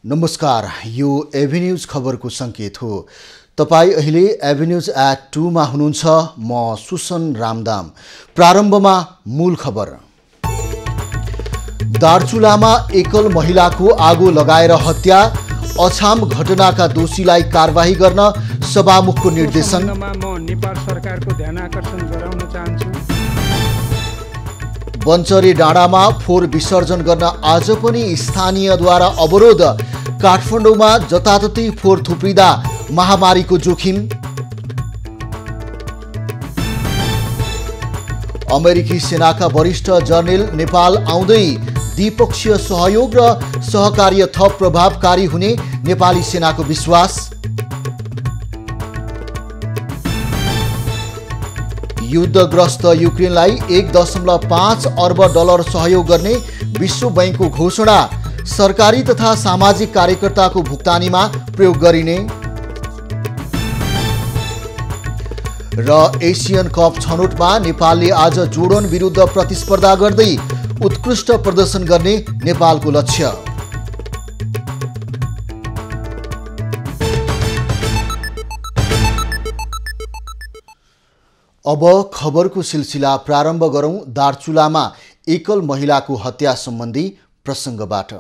नमस्कार, यो एभिन्यूज खबरको सङ्केत हो। तपाईँ अहिले एभिन्यूज एट 2 मा हुनुहुन्छ। म सुसन रामदाम। प्रारम्भमा मूल खबर। दार्चुलामा एकल महिलाको आगो लगाएर हत्या, अछाम घटनाका दोषीलाई कारबाही गर्न सभामुखको निर्देशन। म नेपाल सरकारको ध्यान आकर्षण गराउन चाहन्छु। बन्चरे डाँडामा फोहोर विसर्जन गर्न आज पनि स्थानीयद्वारा अवरोध। काठमाडौँमा जताततै फोहोर थुप्रिँदा महामारीको जोखिम। अमेरिकी सेनाका वरिष्ठ जनरल नेपाल आउँदै, द्विपक्षीय सहयोग र सहकार्य थप प्रभावकारी हुने नेपाली सेनाको विश्वास। युद्धग्रस्त युक्रेनलाई $1.5 अर्ब सहयोग गर्ने विश्व बैंकको घोषणा। सरकारी तथा सामाजिक कार्यकर्ताको भुक्तानीमा प्रयोग गरिने। र एसियन कप छनौटमा नेपालले आज जोर्डन विरुद्ध प्रतिस्पर्धा गर्दै उत्कृष्ट प्रदर्शन गर्ने नेपालको लक्ष्य। अब खबरको सिलसिला प्रारम्भ गरौं दार्चुलामा एकल महिलाको हत्या सम्बन्धी प्रसङ्गबाट।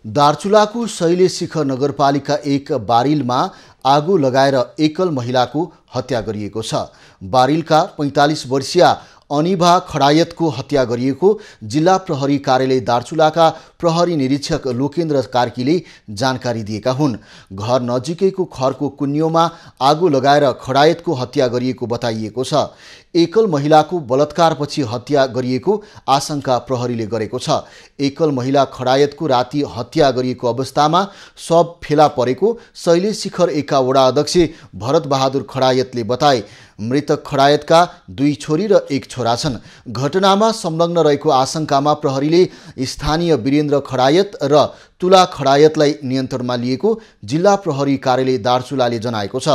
दार्चुलाको शैलेशिखर नगरपालिका 1 बारिलमा आगो लगाएर एकल महिलाको हत्या गरिएको छ। बारिलका 45 वर्षीय अनिभा खडायतको हत्या गरिएको जिल्ला प्रहरी कार्यालय दार्चुलाका प्रहरी निरीक्षक लोकेन्द्र कार्कीले जानकारी दिएका हुन्। घर नजिकैको खरको कुन्योमा आगो लगाएर खडायतको हत्या गरिएको बताइएको छ। एकल महिलाको बलात्कारपछि हत्या गरिएको आशंका प्रहरीले गरेको छ। एकल महिला खडायतको राति हत्या गरिएको अवस्थामा शव फेला परेको शैलेशिखर 1 का वडा अध्यक्ष भरत बहादुर खडायतले बताए। मृतक खडायतका 2 छोरी र 1 छोरा छन्। घटनामा संलग्न रहेको आशंकामा प्रहरीले स्थानीय वीरेन्द्र खडायत र तुला खडायतलाई नियन्त्रणमा लिएको जिल्ला प्रहरी कार्यालय दार्चुलाले जनाएको छ।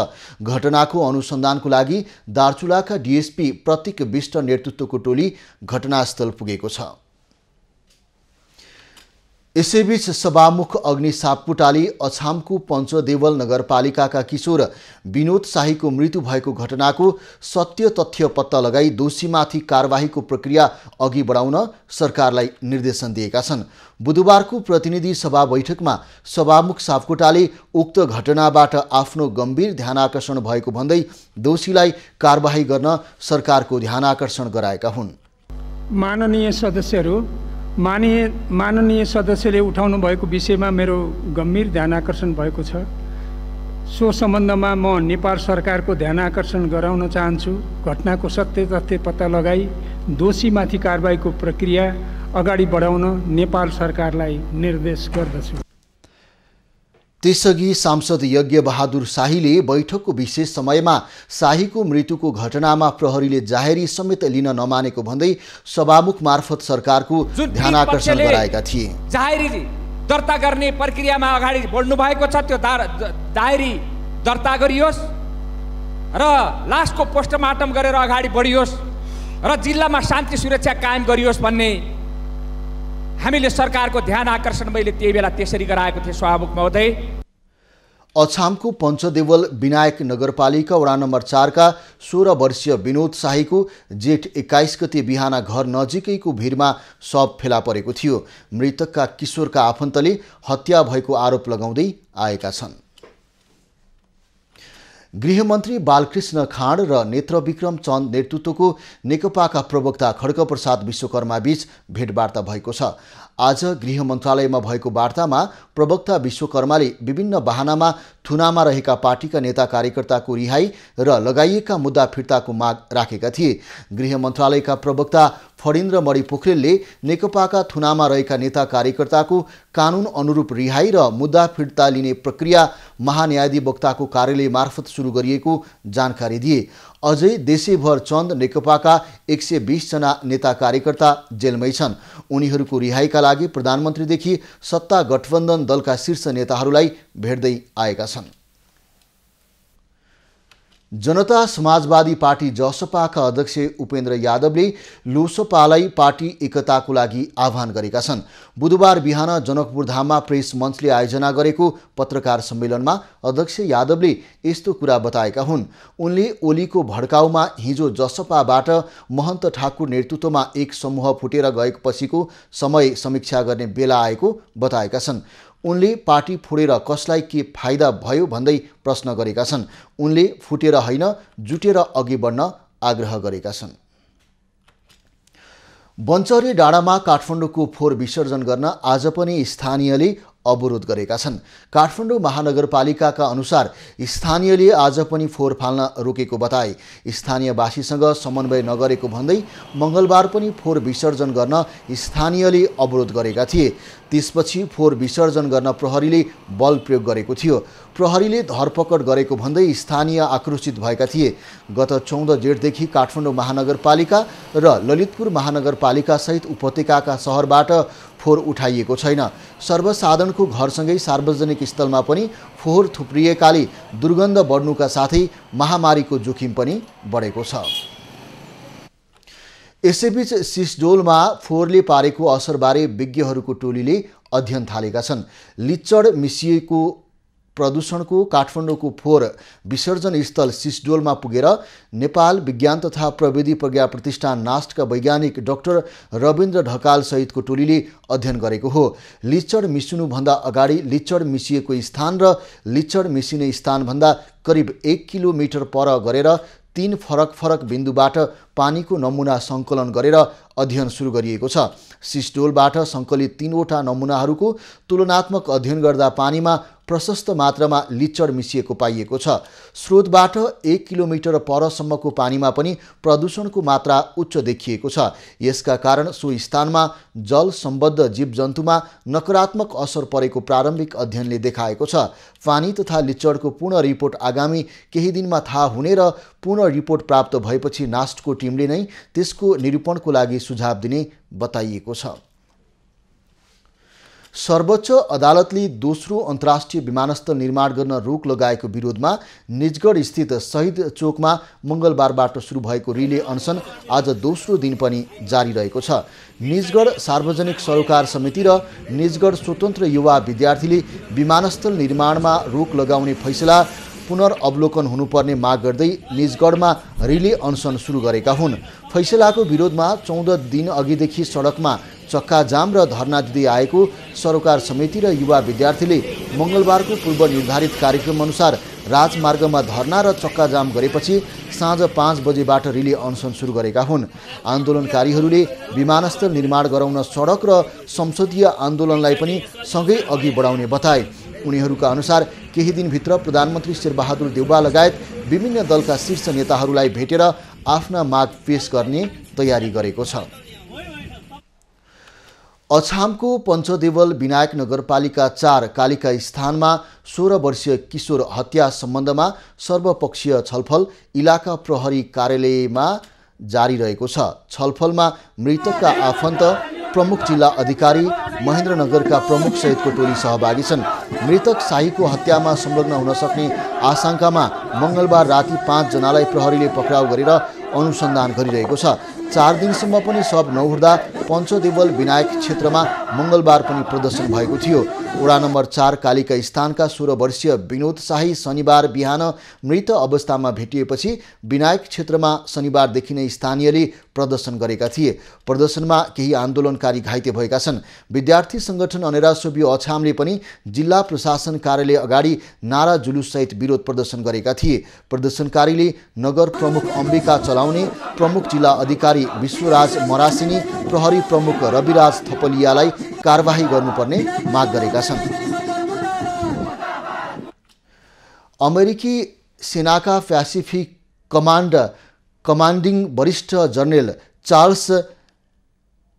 घटनाको अनुसन्धानको लागि दार्चुलाका डीएसपी प्रतीक विष्ट नेतृत्वको टोली घटनास्थल पुगेको छ। यसैबीच सभामुख अग्नि सापकोटाले अछामको पञ्चदेवल नगरपालिकाका किशोर विनोद शाहीको मृत्यु भएको घटनाको सत्य तथ्य पत्ता लगाई दोषीमाथि कारबाहीको प्रक्रिया अघि बढाउन सरकारलाई निर्देशन दिएका छन्। बुधबारको प्रतिनिधि सभा बैठकमा सभामुख सापकोटाले उक्त घटनाबाट आफ्नो गम्भीर ध्यानाकर्षण भएको भन्दै दोषीलाई कारबाही गर्न सरकारको ध्यानाकर्षण गराएका हुन्। माननीय सदस्यले उठाउनु भएको विषयमा मेरो गम्भीर ध्यानाकर्षण भएको छ। सो सम्बन्धमा म नेपाल सरकारको ध्यानाकर्षण गराउन चाहन्छु। घटनाको सत्य तथ्य पत्ता लगाई दोषीमाथि कारबाहीको प्रक्रिया अगाडि बढाउन नेपाल सरकारलाई निर्देश गर्दछु। त्यसअघि सांसद यज्ञ बहादुर शाहीले बैठकको विशेष समयमा शाहीको मृत्युको घटनामा प्रहरीले जाहेरी समेत लिन नमानेको भन्दै सभामुख मार्फत सरकारको ध्यानाकर्षण गराएका थिए। जाहेरी दर्ता गर्ने प्रक्रियामा अगाडि बढ्नु भएको छ। त्यो जाहेरी दर्ता गरियोस् र लासको पोस्टमार्टम गरेर अगाडि बढियोस् र जिल्लामा शान्ति सुरक्षा कायम गरियोस् भन्ने हामीले सरकारको ध्यान आकर्षण मैले त्यही बेला त्यसरी गराएको थिएँ। सभामुख महोदय, अछामको पञ्चदेवल विनायक नगरपालिका वडा नम्बर 4 का 16 वर्षीय विनोद शाहीको जेठ 21 गते बिहान घर नजिकैको भिरमा शव फेला परेको थियो। मृतकका किशोरका आफन्तले हत्या भएको आरोप लगाउँदै आएका छन्। गृहमन्त्री बालकृष्ण खाँड र नेत्रविक्रम चन्द नेतृत्वको नेकपाका प्रवक्ता खड्गप्रसाद विश्वकर्मा बीच भेटवार्ता भएको छ। आज गृह मन्त्रालयमा भएको वार्तामा प्रवक्ता विश्वकर्माले विभिन्न बहानामा थुनामा रहेका पार्टीका नेता कार्यकर्ताको रिहाई र लगाइएका मुद्दा फिर्ताको माग राखेका थिए। गृह मन्त्रालयका प्रवक्ता फणीन्द्र मणि पोखरेलले नेकपाका थुनामा रहेका नेता कार्यकर्ताको कानुन अनुरूप रिहाई र मुद्दा फिर्ता लिने प्रक्रिया महान्यायाधिवक्ताको कार्यालय मार्फत सुरु गरिएको जानकारी दिए। अझै देशैभर चन्द नेकपाका 120 जना नेता कार्यकर्ता जेलमै छन्। उनीहरूको रिहाईका लागि प्रधानमन्त्रीदेखि सत्ता गठबन्धन दलका शीर्ष नेताहरूलाई भेट्दै आएका छन्। जनता समाजवादी पार्टी जसपाका अध्यक्ष उपेन्द्र यादवले लोसपालाई पार्टी एकताको लागि आह्वान गरेका छन्। बुधबार बिहान जनकपुर धाममा प्रेस मञ्चले आयोजना गरेको पत्रकार सम्मेलनमा अध्यक्ष यादवले यस्तो कुरा बताएका हुन्। उनले ओलीको भड्काउमा हिजो जसपाबाट महन्त ठाकुर नेतृत्वमा एक समूह फुटेर गएपछिको समय समीक्षा गर्ने बेला आएको बताएका छन्। उनले पार्टी फोडेर कसलाई के फाइदा भयो भन्दै प्रश्न गरेका छन्। उनले फुटेर होइन जुटेर अघि बढ्न आग्रह गरेका छन्। बन्चरे डाँडामा काठमाडौँको फोहोर विसर्जन गर्न आज पनि स्थानीयले अवरोध गरेका छन्। काठमाडौँ महानगरपालिकाका अनुसार स्थानीयले आज पनि फोहोर फाल्न रोकेको बताए। स्थानीयवासीसँग समन्वय नगरेको भन्दै मङ्गलबार पनि फोहोर विसर्जन गर्न स्थानीयले अवरोध गरेका थिए। त्यसपछि फोहोर विसर्जन गर्न प्रहरीले बल प्रयोग गरेको थियो। प्रहरीले धरपकड गरेको भन्दै स्थानीय आक्रोशित भएका थिए। गत 14 जेठदेखि काठमाडौँ महानगरपालिका र ललितपुर महानगरपालिका सहित उपत्यकाका सहरबाट फोहोर उठाइएको छैन। सर्वसाधारणको घरसँगै सार्वजनिक स्थलमा पनि फोहोर थुप्रिएकाले दुर्गन्ध बढ्नुका साथै महामारीको जोखिम पनि बढेको छ। यसैबीच सिस्डोलमा फोहोरले पारेको असरबारे विज्ञहरूको टोलीले अध्ययन थालेका छन्। लिच्चड मिसिएको प्रदूषणको काठमाडौँको फोहोर विसर्जन स्थल सिस्डोलमा पुगेर नेपाल विज्ञान तथा प्रविधि प्रज्ञा प्रतिष्ठान नास्टका वैज्ञानिक डाक्टर रविन्द्र ढकाल सहितको टोलीले अध्ययन गरेको हो। लिच्चड मिसिनुभन्दा अगाडि लिच्चड मिसिएको स्थान र लिच्चड मिसिने स्थानभन्दा करिब 1 किलोमिटर पर गरेर 3 फरक बिन्दुबाट पानीको नमुना सङ्कलन गरेर अध्ययन सुरु गरिएको छ। सिस्डोलबाट सङ्कलित 3वटा नमुनाहरूको तुलनात्मक अध्ययन गर्दा पानीमा प्रशस्त मात्रामा लिच्चड मिसिएको पाइएको छ। स्रोतबाट 1 किलोमिटर परसम्मको पानीमा पनि प्रदूषणको मात्रा उच्च देखिएको छ। यसका कारण सो स्थानमा जल सम्बद्ध जीवजन्तुमा नकारात्मक असर परेको प्रारम्भिक अध्ययनले देखाएको छ। पानी तथा लिच्चडको पूर्ण रिपोर्ट आगामी केही दिनमा थाहा हुने र पूर्ण रिपोर्ट प्राप्त भएपछि नास्टको टिमले नै त्यसको निरूपणको लागि सुझाव दिने बताइएको छ। सर्वोच्च अदालतले दोस्रो अन्तर्राष्ट्रिय विमानस्थल निर्माण गर्न रोक लगाएको विरोधमा निजगढ स्थित शहीद चोकमा मङ्गलबारबाट सुरु भएको रिले अनसन आज दोस्रो दिन पनि जारी रहेको छ। निजगढ सार्वजनिक सरोकार समिति र निजगढ स्वतन्त्र युवा विद्यार्थीले विमानस्थल निर्माणमा रोक लगाउने फैसला पुनर्अवलोकन हुनुपर्ने माग गर्दै निजगढमा रिले अनसन सुरु गरेका हुन्। फैसलाको विरोधमा 14 दिन अघिदेखि सडकमा चक्काजाम र धरना दिँदै आएको सरोकार समिति र युवा विद्यार्थीले मङ्गलबारको पूर्व निर्धारित कार्यक्रम अनुसार राजमार्गमा धरना र चक्काजाम गरेपछि साँझ 5 बजेबाट रिले अनसन सुरु गरेका हुन्। आन्दोलनकारीहरूले विमानस्थल निर्माण गराउन सडक र संसदीय आन्दोलनलाई पनि सँगै अघि बढाउने बताए। उनीहरूका अनुसार केही दिनभित्र प्रधानमन्त्री शेरबहादुर देउवा लगायत विभिन्न दलका शीर्ष नेताहरूलाई भेटेर आफ्ना माग पेश गर्ने तयारी गरेको छ। अछामको पञ्चदेवल विनायक नगरपालिका 4 कालिका स्थानमा 16 वर्षीय किशोर हत्या सम्बन्धमा सर्वपक्षीय छलफल इलाका प्रहरी कार्यालयमा जारी रहेको छ। छलफलमा मृतकका आफन्त, प्रमुख जिल्ला अधिकारी, महेन्द्रनगरका प्रमुख सहितको टोली सहभागी छन्। मृतक शाहीको हत्यामा संलग्न हुन सक्ने आशंकामा मङ्गलबार राति 5 जनालाई प्रहरीले पक्राउ गरेर अनुसन्धान गरिरहेको छ। 4 दिनसम्म पनि शव नउठ्दा पञ्चदेवल विनायक क्षेत्रमा मङ्गलबार पनि प्रदर्शन भएको थियो। वडा नम्बर 4 कालिका स्थानका 16 वर्षीय विनोद शाही शनिबार बिहान मृत अवस्थामा भेटिएपछि विनायक क्षेत्रमा शनिबारदेखि नै स्थानीयले प्रदर्शन गरेका थिए। प्रदर्शनमा केही आन्दोलनकारी घाइते भएका छन्। विद्यार्थी संगठन अनेरा सोभियो अछामले पनि जिल्ला प्रशासन कार्यालय अगाडि नारा जुलुससहित विरोध प्रदर्शन गरेका थिए। प्रदर्शनकारीले नगर प्रमुख अम्बिका चलाउने, प्रमुख जिल्ला अधिकारी विश्वराज मरासिनी, प्रहरी प्रमुख रविराज थपलियालाई कारबाही गर्नुपर्ने माग गरेका छन्। अमेरिकी सेनाका प्यासिफिक कमान्डिङ वरिष्ठ जनरल चार्ल्स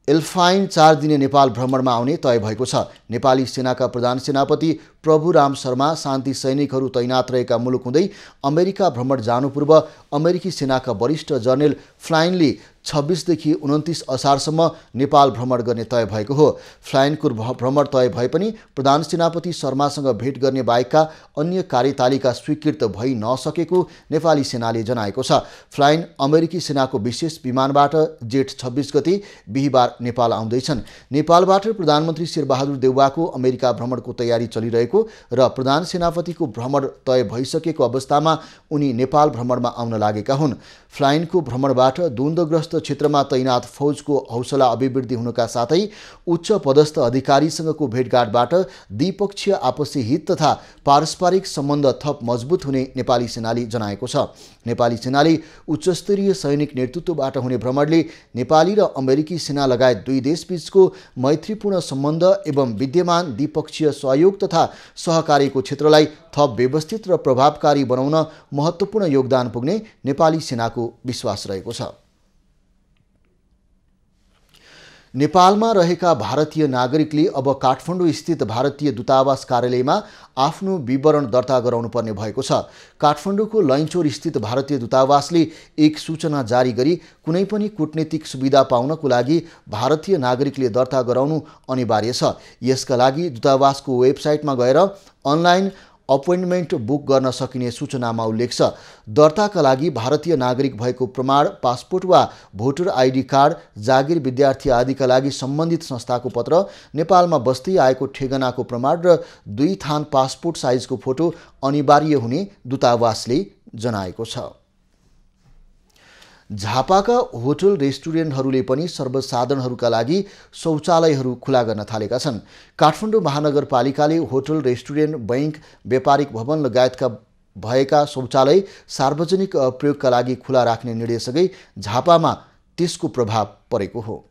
एल्फाइन 4 दिने नेपाल भ्रमणमा आउने तय भएको छ। नेपाली सेनाका प्रधान सेनापति प्रभुराम शर्मा शान्ति सैनिकहरू तैनात रहेका मुलुक हुँदै अमेरिका भ्रमण जानु पूर्व अमेरिकी सेनाका वरिष्ठ जनरल फ्लाइनले 26 देखि 29 असारसम्म नेपाल भ्रमण गर्ने तय भएको हो। फ्लाइनको भ्रमण तय भए पनि प्रधान सेनापति शर्मासँग भेट गर्ने बाहेकका अन्य कार्यतालिका स्वीकृत भइ नसकेको नेपाली सेनाले जनाएको छ। फ्लाइन अमेरिकी सेनाको विशेष विमानबाट जेठ 26 गते बिहीबार नेपाल आउँदैछन्। नेपालबाट प्रधानमन्त्री शेरबहादुर देउवाको अमेरिका भ्रमणको तयारी चलिरहेको र प्रधान सेनापतिको भ्रमण तय भइसकेको अवस्थामा उनी नेपाल भ्रमणमा आउन लागेका हुन्। फ्लाइनको भ्रमणबाट द्वन्द्वग्रस्त क्षेत्रमा तैनात फौजको हौसला अभिवृद्धि हुनका साथै उच्च पदस्थ अधिकारीसँगको भेटघाटबाट द्विपक्षीय आपसी हित तथा पारस्परिक सम्बन्ध थप मजबुत हुने नेपाली सेनाले जनाएको छ। नेपाली सेनाले उच्चस्तरीय सैनिक नेतृत्वबाट हुने भ्रमणले नेपाली र अमेरिकी सेना लगायत दुई देशबीचको मैत्रीपूर्ण सम्बन्ध एवं विद्यमान द्विपक्षीय सहयोग तथा सहकार्यको क्षेत्रलाई थप व्यवस्थित र प्रभावकारी बनाउन महत्त्वपूर्ण योगदान पुग्ने नेपाली सेनाको विश्वास रहेको छ। नेपालमा रहेका भारतीय नागरिकले अब काठमाडौँ स्थित भारतीय दूतावास कार्यालयमा आफ्नो विवरण दर्ता गराउनुपर्ने भएको छ। काठमाडौँको लैनचौर स्थित भारतीय दूतावासले एक सूचना जारी गरी कुनै पनि कूटनीतिक सुविधा पाउनको लागि भारतीय नागरिकले दर्ता गराउनु अनिवार्य छ। यसका लागि दूतावासको वेबसाइटमा गएर अनलाइन अपोइन्टमेन्ट बुक गर्न सकिने सूचनामा उल्लेख छ। दर्ताका लागि भारतीय नागरिक भएको प्रमाण, पासपोर्ट वा भोटर आइडी कार्ड, जागिर, विद्यार्थी आदिका लागि सम्बन्धित संस्थाको पत्र, नेपालमा बस्दै आएको ठेगानाको प्रमाण र 2 थान पासपोर्ट साइजको फोटो अनिवार्य हुने दूतावासले जनाएको छ। झापाका होटल रेस्टुरेन्टहरूले पनि सर्वसाधारणहरूका लागि शौचालयहरू खुला गर्न थालेका छन्। काठमाडौँ महानगरपालिकाले होटल, रेस्टुरेन्ट, बैंक, व्यापारिक भवन लगायतका भएका शौचालय सार्वजनिक प्रयोगका लागि खुला राख्ने निर्देशसँगै झापामा त्यसको प्रभाव परेको हो।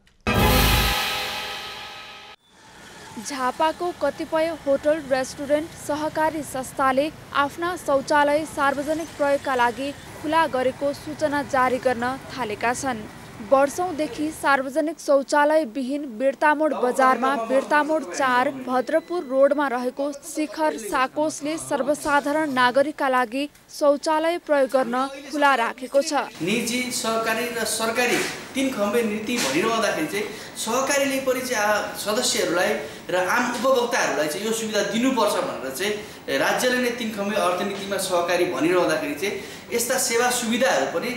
झापाको कतिपय होटल, रेस्टुरेन्ट, सहकारी संस्थाले आफ्ना शौचालय सार्वजनिक प्रयोगका लागि खुला गरेको सूचना जारी गर्न थालेका छन्। वर्षौंदेखि सार्वजनिक शौचालय विहीन बिर्तामोड बजारमा बिर्तामोड 4 भद्रपुर रोडमा रहेको शिखर साकोसले सर्वसाधारण नागरिकका लागि शौचालय प्रयोग गर्न खुला राखेको छ। निजी, सहकारी र सरकारी 3 खम्बे नीति भनिरहँदाखेरि चाहिँ सहकारीले पनि चाहिँ सदस्यहरूलाई र आम उपभोक्ताहरूलाई चाहिँ यो सुविधा दिनुपर्छ भनेर चाहिँ राज्यले नै 3 खम्बे अर्थनीतिमा सहकारी भनिरहँदाखेरि चाहिँ यस्ता सेवा सुविधाहरू पनि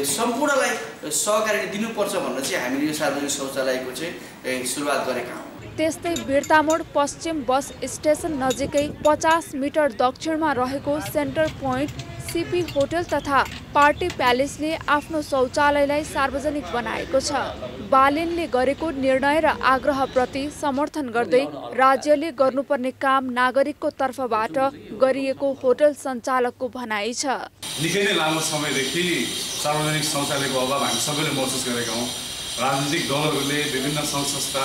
सम्पूर्णलाई सहकारीले दिनुपर्छ भनेर चाहिँ हामीले यो सार्वजनिक शौचालयको चाहिँ सुरुवात गरेका हौँ। त्यस्तै बिर्तामोड पश्चिम बस स्टेसन नजिकै 50 मिटर दक्षिणमा रहेको सेन्टर पोइन्ट सीपी होटल तथा पार्टी प्यालेसले आफ्नो शौचालयलाई सार्वजनिक बनाएको छ। बालेनले गरेको निर्णय र आग्रहप्रति समर्थन गर्दै राज्यले गर्नुपर्ने काम नागरिकको तर्फबाट गरिएको होटल सञ्चालकको भनाइ छ। निकै नै लामो समयदेखि सार्वजनिक शौचालयको अभाव हामी सबैले महसुस गरेका हौँ। राजनीतिक दलहरूले, विभिन्न सङ्घ-संस्था,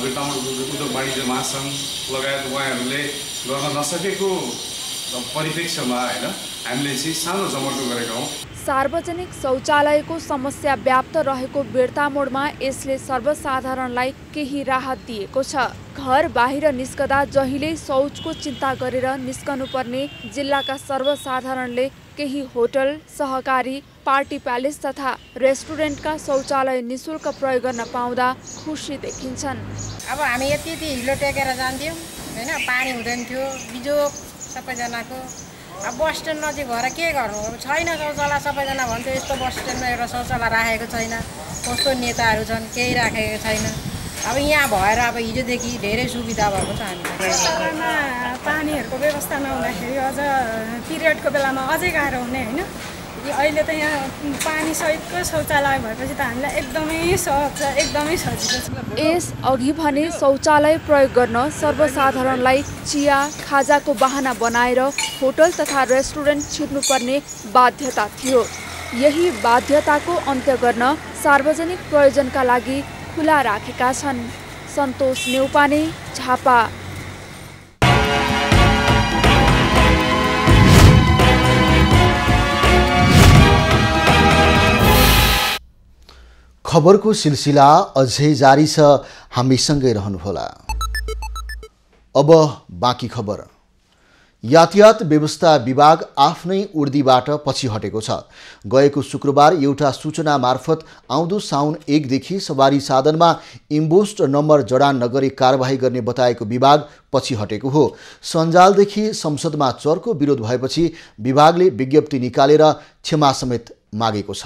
बिर्तामोड उद्योग वाणिज्य महासङ्घ लगायत उहाँहरूले गर्न नसकेको परिप्रेक्ष्यमा होइन हामीले चाहिँ सानो जमर्को गरेका हौँ। सार्वजनिक शौचालयको समस्या व्याप्त रहेको बिर्तामोडमा यसले सर्वसाधारणलाई केही राहत दिएको छ। घर बाहिर निस्कदा जहिले शौचको चिन्ता गरेर निस्कनुपर्ने जिल्लाका सर्वसाधारणले केही होटल, सहकारी, पार्टी प्यालेस तथा रेस्टुरेन्टका शौचालय निशुल्क प्रयोग गर्न पाउँदा खुसी देखिन्छन्। अब हामी यति हिलो टेकेर जान्थ्यौँ होइन, पानी हुँदैन थियो, बिजोग सबैजनाको। अब बस स्ट्यान्ड नजिक भएर के गर्नु, छैन शौचालय। सबैजना भन्छ यस्तो बस स्ट्यान्डमा एउटा शौचालय राखेको छैन, कस्तो नेताहरू छन्, केही राखेको छैन। अब यहाँ भएर अब हिजोदेखि धेरै सुविधा भएको छ हामीलाई। शौचालयमा पानीहरूको व्यवस्था नहुँदाखेरि अझ पिरियडको बेलामा अझै गाह्रो हुने होइन। अहिले त यहाँ पानी सहितको शौचालय भएपछि त हामीलाई एकदमै सहज छ, एकदमै सजिलो छ। यस अघि भने शौचालय प्रयोग गर्न सर्वसाधारणलाई चिया, खाजाको बहाना बनाएर होटल तथा रेस्टुरेन्ट छिर्नुपर्ने बाध्यता थियो। यही बाध्यताको अन्त्य गर्न सार्वजनिक प्रयोजनका लागि खुला राखेका छन्। सन्तोष नेउपाने, झापा। खबरको सिलसिला अझै जारी छ, हामीसँगै रहनुहोला। अब बाँकी खबर। यातायात व्यवस्था विभाग आफ्नै उर्दीबाट पछि हटेको छ। गएको शुक्रबार एउटा सूचना मार्फत आउँदो साउन 1 देखि सवारी साधनमा इम्बोस्ड नम्बर जडान नगरी कारबाही गर्ने बताएको विभाग पछि हटेको हो। सञ्जालदेखि संसदमा चर्को विरोध भएपछि विभागले विज्ञप्ति निकालेर क्षमा समेत मागेको छ।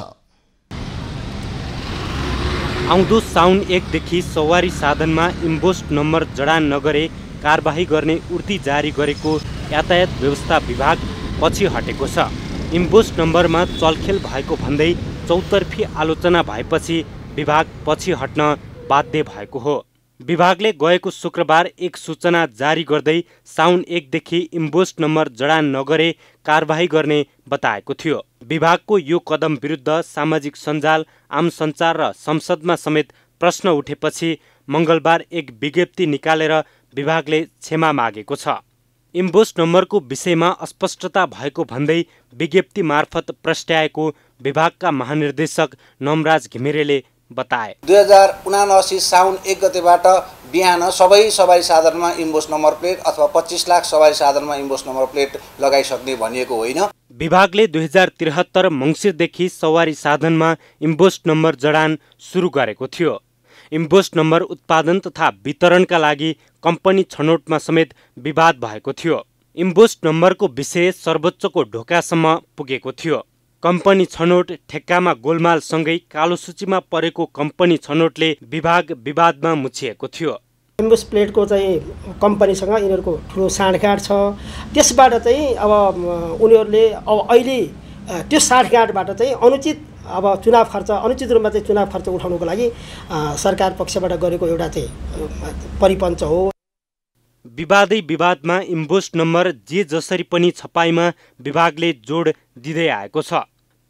आउँदो साउन 1 देखि सवारी साधनमा इम्बोस्ड नम्बर जडान नगरे कारबाही गर्ने उर्दी जारी गरेको यातायात व्यवस्था विभाग पछि हटेको छ। इम्बोस्ड नम्बरमा चलखेल भएको भन्दै चौतर्फी आलोचना भएपछि विभाग पछि हट्न बाध्य भएको हो। विभागले गएको शुक्रबार एक सूचना जारी गर्दै साउन 1 देखि इम्बोस्ड नम्बर जडान नगरे कारबाही गर्ने बताएको थियो। विभागको यो कदम विरुद्ध सामाजिक सञ्जाल, आम सञ्चार र संसदमा समेत प्रश्न उठेपछि मङ्गलबार एक विज्ञप्ति निकालेर विभागले क्षमा मागेको छ। इम्बोस्ड नम्बरको विषयमा अस्पष्टता भएको भन्दै विज्ञप्ति मार्फत प्रस्ट्याएको विभागका महानिर्देशक नमराज घिमिरेले बताए। 2079 साउन 1 गतेबाट बिहान सबै सवारी साधनमा इम्बोस्ड नम्बर प्लेट अथवा 25 लाख सवारी साधनमा इम्बोस्ड नम्बर प्लेट लगाइसक्ने भनिएको होइन। विभागले 2073 मङ्सिरदेखि सवारी साधनमा इम्बोस्ड नम्बर जडान सुरु गरेको थियो। इम्बोस्ड नम्बर उत्पादन तथा वितरणका लागि कम्पनी छनौटमा समेत विवाद भएको थियो। इम्बोस्ड नम्बरको विषय सर्वोच्चको ढोकासम्म पुगेको थियो। कम्पनी छनौट, ठेक्कामा गोलमालसँगै कालो सूचीमा परेको कम्पनी छनौटले विभाग विवादमा मुछिएको थियो। इम्बोस्ड प्लेटको चाहिँ कम्पनीसँग यिनीहरूको ठुलो साँठगाँठ छ। त्यसबाट चाहिँ अब उनीहरूले अब अहिले त्यो साँठगाँठबाट चाहिँ अनुचित अनुचित रूपमा चाहिँ चुनाव खर्च उठाउनको लागि सरकार पक्षबाट गरेको एउटा चाहिँ परिपञ्च हो। विवादै विवादमा इम्बोस्ड नम्बर जे जसरी पनि छपाईमा विभागले जोड दिँदै आएको छ।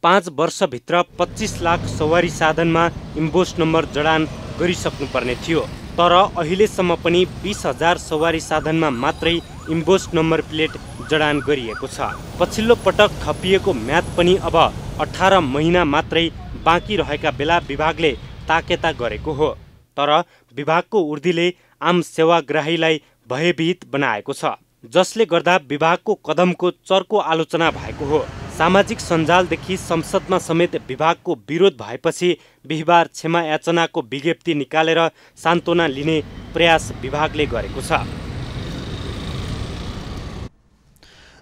5 वर्षभित्र 25 लाख सवारी साधनमा इम्बोस्ड नम्बर जडान गरिसक्नुपर्ने थियो। तर अहिलेसम्म पनि 20,000 सवारी साधनमा मात्रै इम्बोस्ड नम्बर प्लेट जडान गरिएको छ। पछिल्लो पटक थपिएको म्याद पनि अब 18 महिना मात्रै बाँकी रहेका बेला विभागले ताकेता गरेको हो। तर विभागको उर्दीले आम सेवाग्राहीलाई भयभीत बनाएको छ, जसले गर्दा विभागको कदमको चर्को आलोचना भएको हो। सामाजिक सञ्जालदेखि संसदमा समेत विभागको विरोध भएपछि बिहिबार क्षमा याचनाको विज्ञप्ति निकालेर सान्त्वना लिने प्रयास विभागले गरेको छ।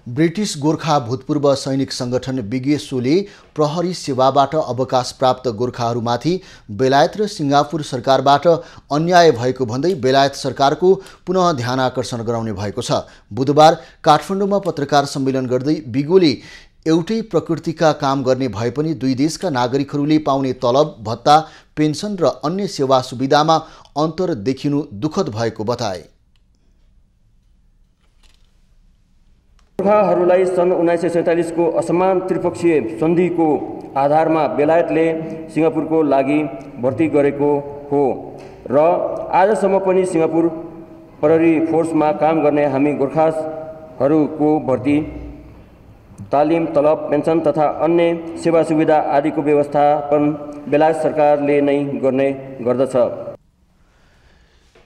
ब्रिटिश गोर्खा भूतपूर्व सैनिक संगठन बिगेसोले प्रहरी सेवाबाट अवकाश प्राप्त गोर्खाहरूमाथि बेलायत र सिङ्गापुर सरकारबाट अन्याय भएको भन्दै बेलायत सरकारको पुनः ध्यानआकर्षण गराउने भएको छ। बुधबार काठमाडौँमा पत्रकार सम्मेलन गर्दै बिगोले एउटै प्रकृतिका काम गर्ने भए पनि दुई देशका नागरिकहरूले पाउने तलब, भत्ता, पेन्सन र अन्य सेवा सुविधामा अन्तर देखिनु दुःखद भएको बताए। गोर्खाहरूलाई सन् 1947 को असमान त्रिपक्षीय सन्धिको आधारमा बेलायतले सिङ्गापुरको लागि भर्ती गरेको हो र आजसम्म पनि सिङ्गापुर प्रहरी फोर्समा काम गर्ने हामी गोर्खाहरूको भर्ती, तालिम, तलब, पेन्सन तथा अन्य सेवा सुविधा आदिको व्यवस्थापन बेलायत सरकारले नै गर्ने गर्दछ।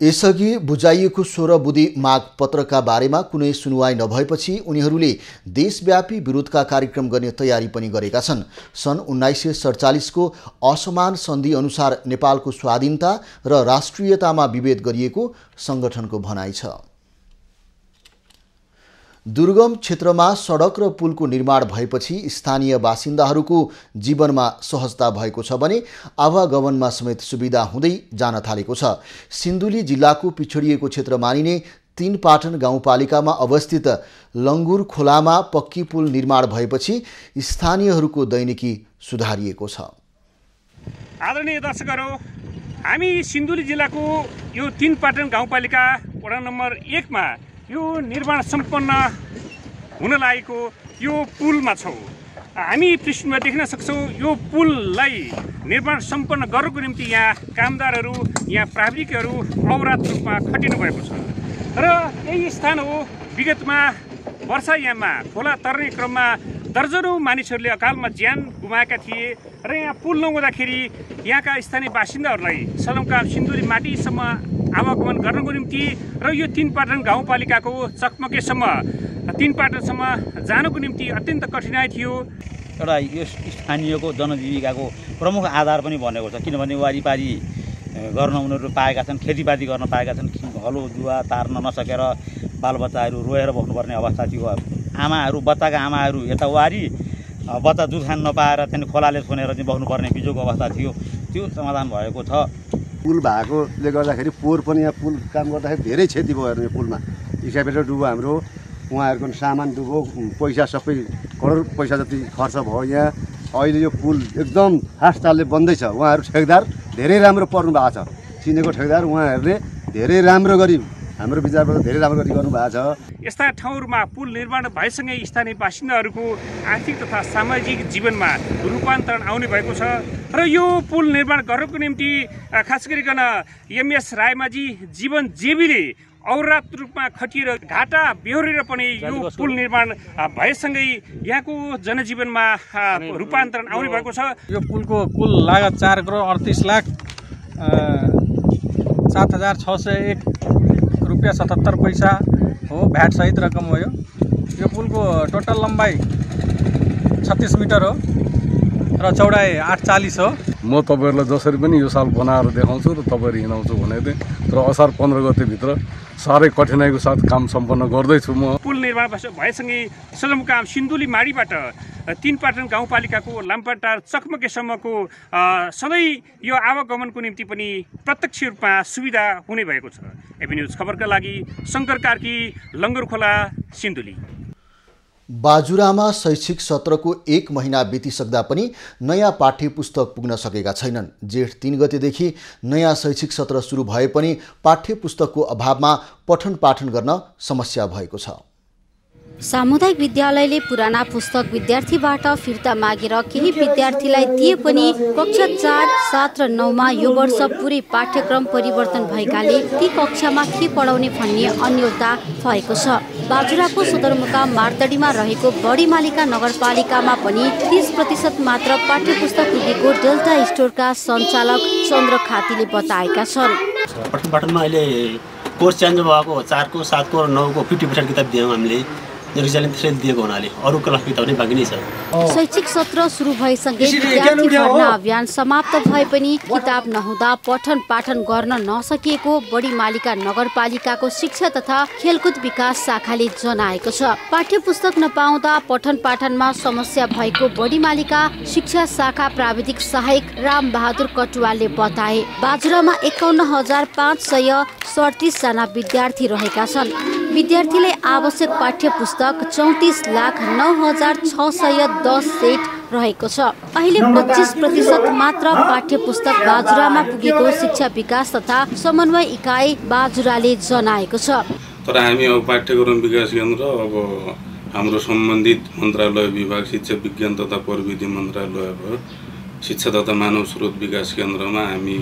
यसअघि बुझाइएको 16 बुँदे माग पत्रका बारेमा कुनै सुनुवाई नभएपछि उनीहरूले देशव्यापी विरोधका कार्यक्रम गर्ने तयारी पनि गरेका छन्। सन् 1947 को असमान सन्धि अनुसार नेपालको स्वाधीनता र राष्ट्रियतामा विभेद गरिएको संगठनको भनाइ छ। दुर्गम क्षेत्रमा सडक र पुलको निर्माण भएपछि स्थानीय बासिन्दाहरूको जीवनमा सहजता भएको छ भने आवागमनमा समेत सुविधा हुँदै जान थालेको छ। सिन्धुली जिल्लाको पिछडिएको क्षेत्र मानिने 3 पाटन गाउँपालिकामा अवस्थित लङ्गुर खोलामा पक्की पुल निर्माण भएपछि स्थानीयहरूको दैनिकी सुधारिएको छ। आदरणीय दर्शकहरू, हामी सिन्धुली जिल्लाको यो 3 पाटन गाउँपालिका वडा नम्बर 1 मा यो निर्माण सम्पन्न हुन लागेको यो पुलमा छौँ। हामी पृष्ठमा देख्न सक्छौँ यो पुललाई निर्माण सम्पन्न गर्नको निम्ति यहाँ कामदारहरू, यहाँ प्राविधिकहरू अवरात रूपमा खटिनु भएको छ र यही स्थान हो विगतमा वर्षायाममा खोला तर्ने क्रममा दर्जनौं मानिसहरूले अकालमा ज्यान गुमाएका थिए र यहाँ पुल नहुँदाखेरि यहाँका स्थानीय बासिन्दाहरूलाई सदरमुकाम सिन्धुली माटीसम्म आवागमन गर्नको निम्ति र यो 3 पाटन गाउँपालिकाको चकमकेसम्म तीनपाटनसम्म जानको निम्ति अत्यन्त कठिनाइ थियो। एउटा यस स्थानीयको जनजीविकाको प्रमुख आधार पनि बनेको छ, किनभने वारिपारी गर्न उनीहरू पाएका छन्, खेतीपाती गर्न पाएका छन्। हलो जुवा तार्न नसकेर बालबच्चाहरू रोएर बस्नुपर्ने अवस्था थियो। आमाहरू बच्चाका आमाहरू यता वारी, बच्चा दुध खान नपाएर त्यहाँदेखि खोलाले छोनेर चाहिँ बस्नुपर्ने बिजोको अवस्था थियो। त्यो समाधान भएको छ। पुल भएकोले गर्दाखेरि पोहोर पनि यहाँ पुल काम गर्दाखेरि धेरै क्षति भयो यो पुलमा। इस्कापेटर डुब्यो हाम्रो, उहाँहरूको सामान डुब्यो, पैसा सबै करोड पैसा जति खर्च भयो यहाँ। अहिले यो पुल एकदम फास्ट चालले बन्दैछ। उहाँहरू ठेकदार धेरै राम्रो पर्नु भएको छ, चिनेको ठेकदार उहाँहरूले धेरै राम्रो गरी हाम्रो विचारबाट धेरै राम्रो गरी गर्नुभएको छ। यस्ता ठाउँहरूमा पुल निर्माण भएसँगै स्थानीय बासिन्दाहरूको आर्थिक तथा सामाजिक जीवनमा रूपान्तरण आउने भएको छ र यो पुल निर्माण गर्नको निम्ति खास गरिकन एमएस रायमाझी जीवन जेबीले औरात रूपमा खटिएर घाटा बेहोरेर पनि यो पुल निर्माण भएसँगै यहाँको जनजीवनमा रूपान्तरण आउने भएको छ। यो पुलको कुल लागत 4 करोड 38 लाख 7,601 रुपियाँ 77 पैसा हो, भ्याट सहित रकम हो। यो पुलको टोटल लम्बाइ 36 मिटर हो र चौडाइ 840 हो। म तपाईँहरूलाई जसरी पनि यो साल बनाएर देखाउँछु र तपाईँहरू हिँडाउँछु भनेको थिएँ, तर असार 15 गतेभित्र साह्रै कठिनाइको साथ काम सम्पन्न गर्दैछु। म पुल निर्माण भएसँगै सदरमुकाम सिन्धुली माडीबाट तीनपाटन गाउँपालिकाको लामपाटार चकमकेसम्मको सधैँ यो आवागमनको निम्ति पनि प्रत्यक्ष रूपमा सुविधा हुने भएको छ। एबी न्युज खबरका लागि शङ्कर कार्की, लङ्गरखोला, सिन्धुली। बाजुरामा शैक्षिक सत्रको 1 महिना बितिसक्दा पनि नयाँ पाठ्य पुस्तक पुग्न सकेका छैनन्। जेठ 3 गतेदेखि नयाँ शैक्षिक सत्र सुरु भए पनि पाठ्य पुस्तकको अभावमा पठन पाठन गर्न समस्या भएको छ। सामुदायिक विद्यालयले पुराना पुस्तक विद्यार्थीबाट फिर्ता मागेर केही विद्यार्थीलाई दिए पनि कक्षा 4, 7 र 9 मा यो वर्ष पुरै पाठ्यक्रम परिवर्तन भएकाले ती कक्षामा के पढाउने भन्ने अन्योलता भएको छ। बाजुराको सदरमुकाम मार्तडीमा रहेको बडीमालिका नगरपालिकामा पनि 30% मात्र पाठ्य पुस्तक पुगेको डेल्टा स्टोरका सञ्चालक चन्द्र खातीले बताएका छन्। पठन पाठनमा अहिले कोर्स चेन्ज भएको 4 को 7 को र 9 को 50% किताब दियौँ हामीले। दिएको हुनाले अरू क्लास किताब नै बाँकी नै छ। शैक्षिक सत्र सुरु भएसँगै विद्यार्थी भर्ना अभियान समाप्त भए पनि किताब नहुँदा पठन पाठन गर्न नसकिएको बडीमालिका नगरपालिकाको शिक्षा तथा खेलकुद विकास शाखाले जनाएको छ। पाठ्य पुस्तक नपाउँदा पठन पाठनमा समस्या भएको बडीमालिका शिक्षा शाखा प्राविधिक सहायक राम बहादुर कटुवालले बताए। बाजुरामा 51,537 जना विद्यार्थी रहेका छन्। विद्यार्थीले आवश्यक पाठ्य पुस्तक 34,09,610 सेट रहेको छ। अहिले 25% मात्र पाठ्य पुस्तक बाजुरामा पुगेको शिक्षा विकास तथा समन्वय इकाइ बाजुराले जनाएको छ। तर हामी अब पाठ्यक्रम विकास केन्द्र अब हाम्रो सम्बन्धित मन्त्रालय विभाग शिक्षा विज्ञान तथा प्रविधि मन्त्रालय शिक्षा तथा मानव स्रोत विकास केन्द्रमा हामी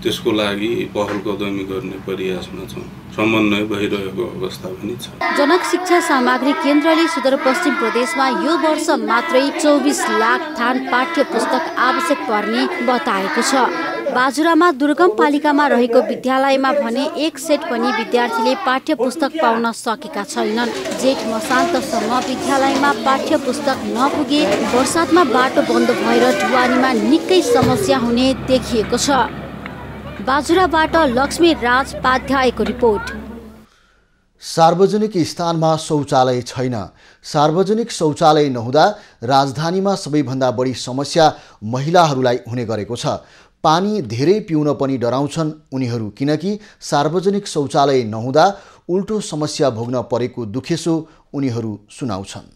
त्यसको लागि पहल कदमी गर्ने प्रयासमा छौँ। समन्वय भइरहेको अवस्था पनि छ। जनक शिक्षा सामग्री केन्द्रले सुदूरपश्चिम प्रदेशमा यो वर्ष मात्रै 24 लाख थान पाठ्य पुस्तक आवश्यक पर्ने बताएको छ। बाजुरामा दुर्गम पालिकामा रहेको विद्यालयमा भने 1 सेट पनि विद्यार्थीले पाठ्य पुस्तक पाउन सकेका छैनन्। जेठ मसान्तसम्म विद्यालयमा पाठ्य पुस्तक नपुगे बर्सातमा बाटो बन्द भएर ढुवानीमा निकै समस्या हुने देखिएको छ। बाजुराबाट लक्ष्मी राज पाध्यायको रिपोर्ट। सार्वजनिक स्थानमा शौचालय छैन। सार्वजनिक शौचालय नहुँदा राजधानीमा सबैभन्दा बढी समस्या महिलाहरूलाई हुने गरेको छ। पानी धेरै पिउन पनि डराउँछन् उनीहरू, किनकि सार्वजनिक शौचालय नहुँदा उल्टो समस्या भोग्न परेको दुखेसो उनीहरू सुनाउँछन्।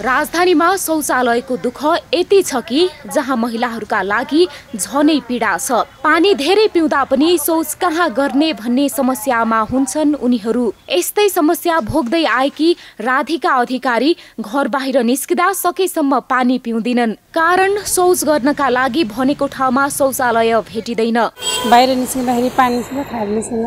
राजधानीमा शौचालयको दुःख यति छ कि जहाँ महिलाहरूका लागि झनै पीडा छ। पानी धेरै पिउँदा पनि शौच कहाँ गर्ने भन्ने समस्यामा हुन्छन् उनीहरू। यस्तै समस्या भोग्दै आएकी राधिका अधिकारी घर बाहिर निस्किँदा सकेसम्म पानी पिउँदिनन्। कारण शौच गर्नका लागि भनेको ठाउँमा शौचालय भेटिँदैन। बाहिर निस्किँदाखेरि पानी खाएर निस्किन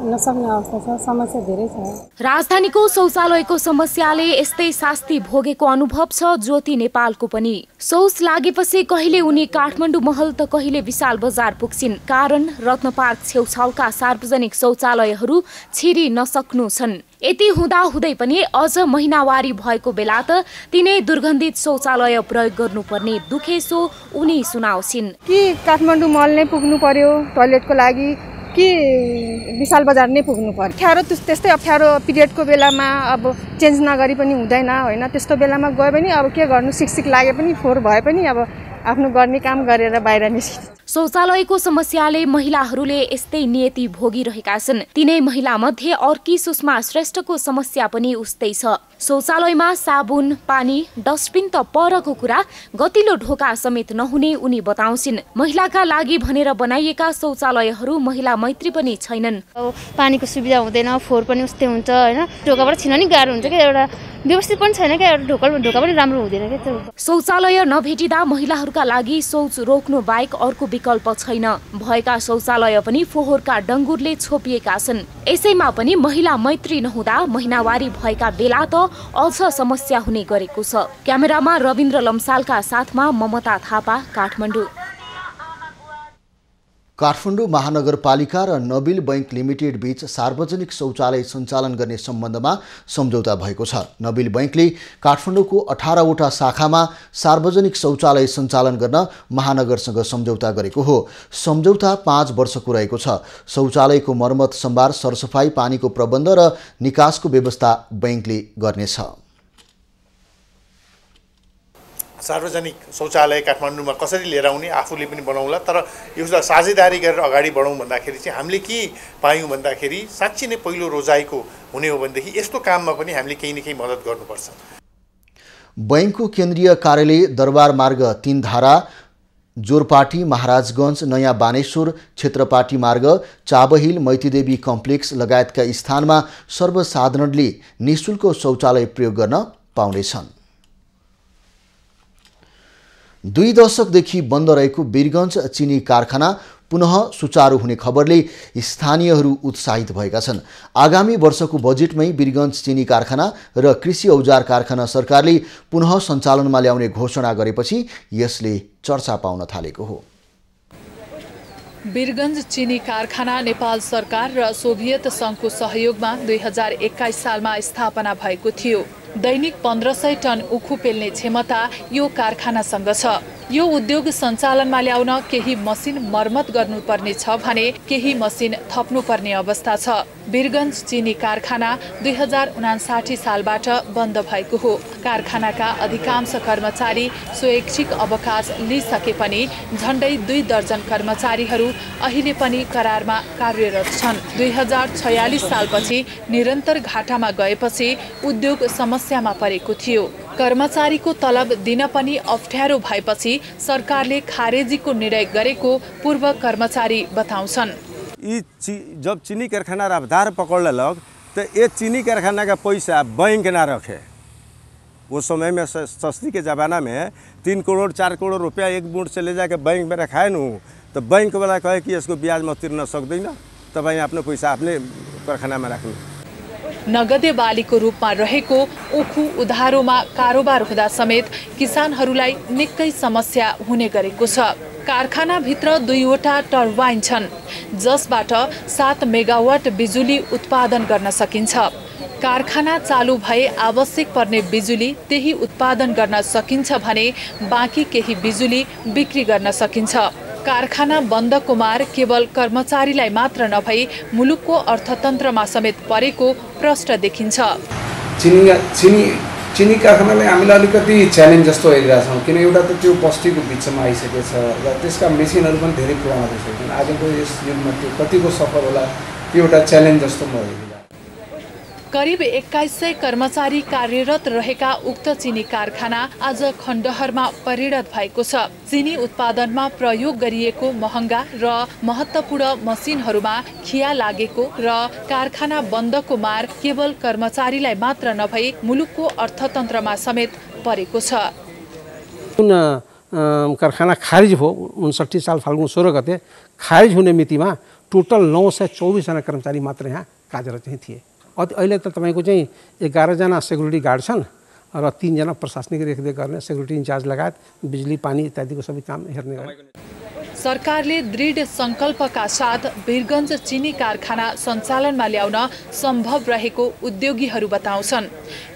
नसक्ने अवस्था छ। समस्या धेरै छ। राजधानीको शौचालयको समस्याले यस्तै शास्ति भोगेको अनुभव छ ज्योति नेपालको पनि। शौच लागेपछि कहिले उनी काठमाडौँ महल त कहिले विशाल बजार पुग्छिन्, कारण रत्न पार्क छेउछाउका सार्वजनिक शौचालयहरू छिरी नसक्नु छन्। यति हुँदाहुँदै पनि अझ महिनावारी भएको बेला त तिनै दुर्गन्धित शौचालय प्रयोग गर्नुपर्ने दुखेसो उनी सुनाउँछिन्। कि काठमाडौँ महल नै पुग्नु पर्यो टोयलेटको लागि कि विशाल बजार नै पुग्नु पर्यो। अप्ठ्यारो त्यस्तै अप्ठ्यारो पिरियडको बेलामा अब चेन्ज नगरी पनि हुँदैन होइन। त्यस्तो बेलामा गयो भने अब के गर्नु, सिकसिक लागे पनि फोहोर भए पनि अब आफ्नो गर्ने काम गरेर बाहिर निस्किन्छ। शौचालयको समस्याले महिलाहरूले यस्तै नियति भोगिरहेका छन्। तिनै महिला मध्ये अर्की सुषमा श्रेष्ठको समस्या पनि उस्तै छ। शौचालयमा साबुन, पानी, डस्टबिन त परको कुरा, गतिलो ढोका समेत नहुने उनी बताउँछिन्। महिलाका लागि भनेर बनाइएका शौचालयहरू महिला मैत्री पनि छैनन्। पानीको सुविधा हुँदैन, फोहोर पनि उस्तै हुन्छ होइन। ढोकाबाट छिर्न नि गाह्रो हुन्छ क्या, एउटा व्यवस्थित पनि छैन क्या, ढोका पनि राम्रो हुँदैन क्या। शौचालय नभेटिँदा महिलाहरूका लागि शौच रोक्नु बाहेक अर्को विकल्प छैन। भएका शौचालय पनि फोहोरका डङ्गुरले छोपिएका छन्। यसैमा पनि महिला मैत्री नहुँदा महिनावारी भएका बेला त अझ समस्या हुने गरेको छ। क्यामेरामा रविन्द्र लम्सालका साथमा ममता थापा, काठमाडौँ। काठमाडौँ महानगरपालिका र नबिल बैंक लिमिटेड बीच सार्वजनिक शौचालय सञ्चालन गर्ने सम्बन्धमा सम्झौता भएको छ। नबिल बैंकले काठमाडौँको 18वटा शाखामा सार्वजनिक शौचालय सञ्चालन गर्न महानगरसँग सम्झौता गरेको हो। सम्झौता 5 वर्षको रहेको छ। शौचालयको मर्मत, सम्भार, सरसफाई, पानीको प्रबन्ध र निकासको व्यवस्था बैंकले गर्नेछ। सार्वजनिक शौचालय काठमाडौँमा कसरी लिएर आउने आफूले पनि बनाउला, तर यो साझेदारी गरेर अगाडि बढौँ भन्दाखेरि चाहिँ हामीले के पायौँ भन्दाखेरि साँच्चै नै पहिलो रोजाइको हुने हो भनेदेखि यस्तो काममा पनि हामीले केही न केही मद्दत गर्नुपर्छ। बैंकको केन्द्रीय कार्यालय दरबार मार्ग 3 धारा, जोरपाटी, महाराजगञ्ज, नयाँ बानेश्वर, क्षेत्रपाटी मार्ग, चाबहिल, मैतीदेवी कम्प्लेक्स लगायतका स्थानमा सर्वसाधारणले निःशुल्क शौचालय प्रयोग गर्न पाउनेछन्। 2 दशकदेखि बन्द रहेको वीरगञ्ज चिनी कारखाना पुनः सुचारू हुने खबरले स्थानीयहरू उत्साहित भएका छन्। आगामी वर्षको बजेटमै वीरगञ्ज चिनी कारखाना र कृषि औजार कारखाना सरकारले पुनः सञ्चालनमा ल्याउने घोषणा गरेपछि यसले चर्चा पाउन थालेको हो। वीरगञ्ज चिनी कारखाना नेपाल सरकार र सोभियत सङ्घको सहयोगमा 2021 सालमा स्थापना भएको थियो। दैनिक 1500 टन उखु पेल्ने क्षमता यो कारखानासँग छ। यो उद्योग सञ्चालनमा ल्याउन केही मसिन मर्मत गर्नुपर्ने छ भने केही मसिन थप्नुपर्ने अवस्था छ। वीरगञ्ज चिनी कारखाना 2059 सालबाट बन्द भएको हो। कारखानाका अधिकांश कर्मचारी स्वैच्छिक अवकाश लिइसके पनि झण्डै 2 दर्जन कर्मचारीहरू अहिले पनि करारमा कार्यरत छन्। 2046 सालपछि निरन्तर घाटामा गएपछि उद्योग समस्यामा परेको थियो। कर्मचारीको तलब दिन पनि अप्ठ्यारो भएपछि सरकारले खारेजीको निर्णय गरेको पूर्व कर्मचारी बताउँछन्। जब चीनी कारखाना रफ्तार पकड़ने लग तो ये चीनी कारखाना का पैसा बैंक ना रखे। वो समय में सस्ती के ज़माना में 3 करोड़ 4 करोड़ रुपया एक मुठ से ले जाके बैंक में रखाए न, तो बैंक वाला कहे कि इसको ब्याज में तिर्न सक्दैन, तपाईँ आफ्नो पैसा आफ्नै कारखानामा राख्नु। नगदे बालीको रूपमा रहेको उखु उधारोमा कारोबार हुँदा समेत किसानहरूलाई निकै समस्या हुने गरेको छ। कारखानाभित्र 2वटा टर्बाइन छन् जसबाट 7 मेगावाट बिजुली उत्पादन गर्न सकिन्छ। कारखाना चालू भए आवश्यक पर्ने बिजुली त्यही उत्पादन गर्न सकिन्छ भने बाँकी केही बिजुली बिक्री गर्न सकिन्छ। कारखाना बन्दको मार केवल कर्मचारीलाई मात्र नभई मुलुकको अर्थतन्त्रमा समेत परेको प्रष्ट देखिन्छ। चिनी कारखानालाई हामीले अलिकति च्यालेन्ज जस्तो हेरिरहेछौँ, किन एउटा त त्यो बस्तीको बिचमा आइसकेको छ र त्यसका मेसिनहरू पनि धेरै पुराना भइसकेछन्। आजको यस युगमा त्यो कतिको सफल होला त्यो एउटा च्यालेन्ज जस्तो म हेरिरहेको। करिब 2100 कर्मचारी कार्यरत रहेका उक्त चिनी कारखाना आज खण्डहरमा परिणत भएको छ। चिनी उत्पादनमा प्रयोग गरिएको महँगा र महत्त्वपूर्ण मसिनहरूमा खिया लागेको र कारखाना बन्दको मार केवल कर्मचारीलाई मात्र नभई मुलुकको अर्थतन्त्रमा समेत परेको छ। कारखाना खारिज भयो 59 साल फाल्गुन 16 गते। खारिज हुने मितिमा टोटल 924 जना कर्मचारी मात्र यहाँ कार्यरत चाहिँ थिए। अहिले त तपाईको चाहिँ 11 जना सेक्युरिटी गार्ड छन् र 3 जना प्रशासनिक रेखदेख गर्ने सेक्युरिटी इन्चार्ज लगायत बिजुली पानी इत्यादिको सबै काम हेर्ने गर्ने। सरकारले दृढ संकल्पका साथ वीरगञ्ज चिनी कारखाना सञ्चालनमा ल्याउन सम्भव रहेको उद्योगीहरू बताउँछन्।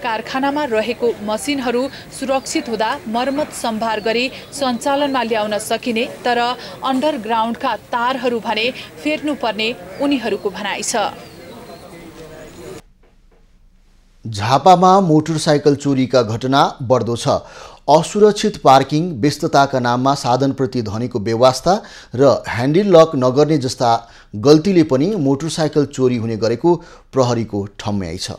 कारखानामा रहेको मसिनहरू सुरक्षित हुँदा मर्मत सम्भार गरी सञ्चालनमा ल्याउन सकिने, तर अन्डरग्राउन्डका तारहरू भने फेर्नुपर्ने उनीहरूको भनाइ छ। झापामा मोटरसाइकल चोरीका घटना बढ्दो छ। असुरक्षित पार्किङ, व्यस्तताका नाममा साधनप्रति धनीको बेवास्ता र ह्यान्डल लक नगर्ने जस्ता गल्तीले पनि मोटरसाइकल चोरी हुने गरेको प्रहरीको ठम्याइ छ।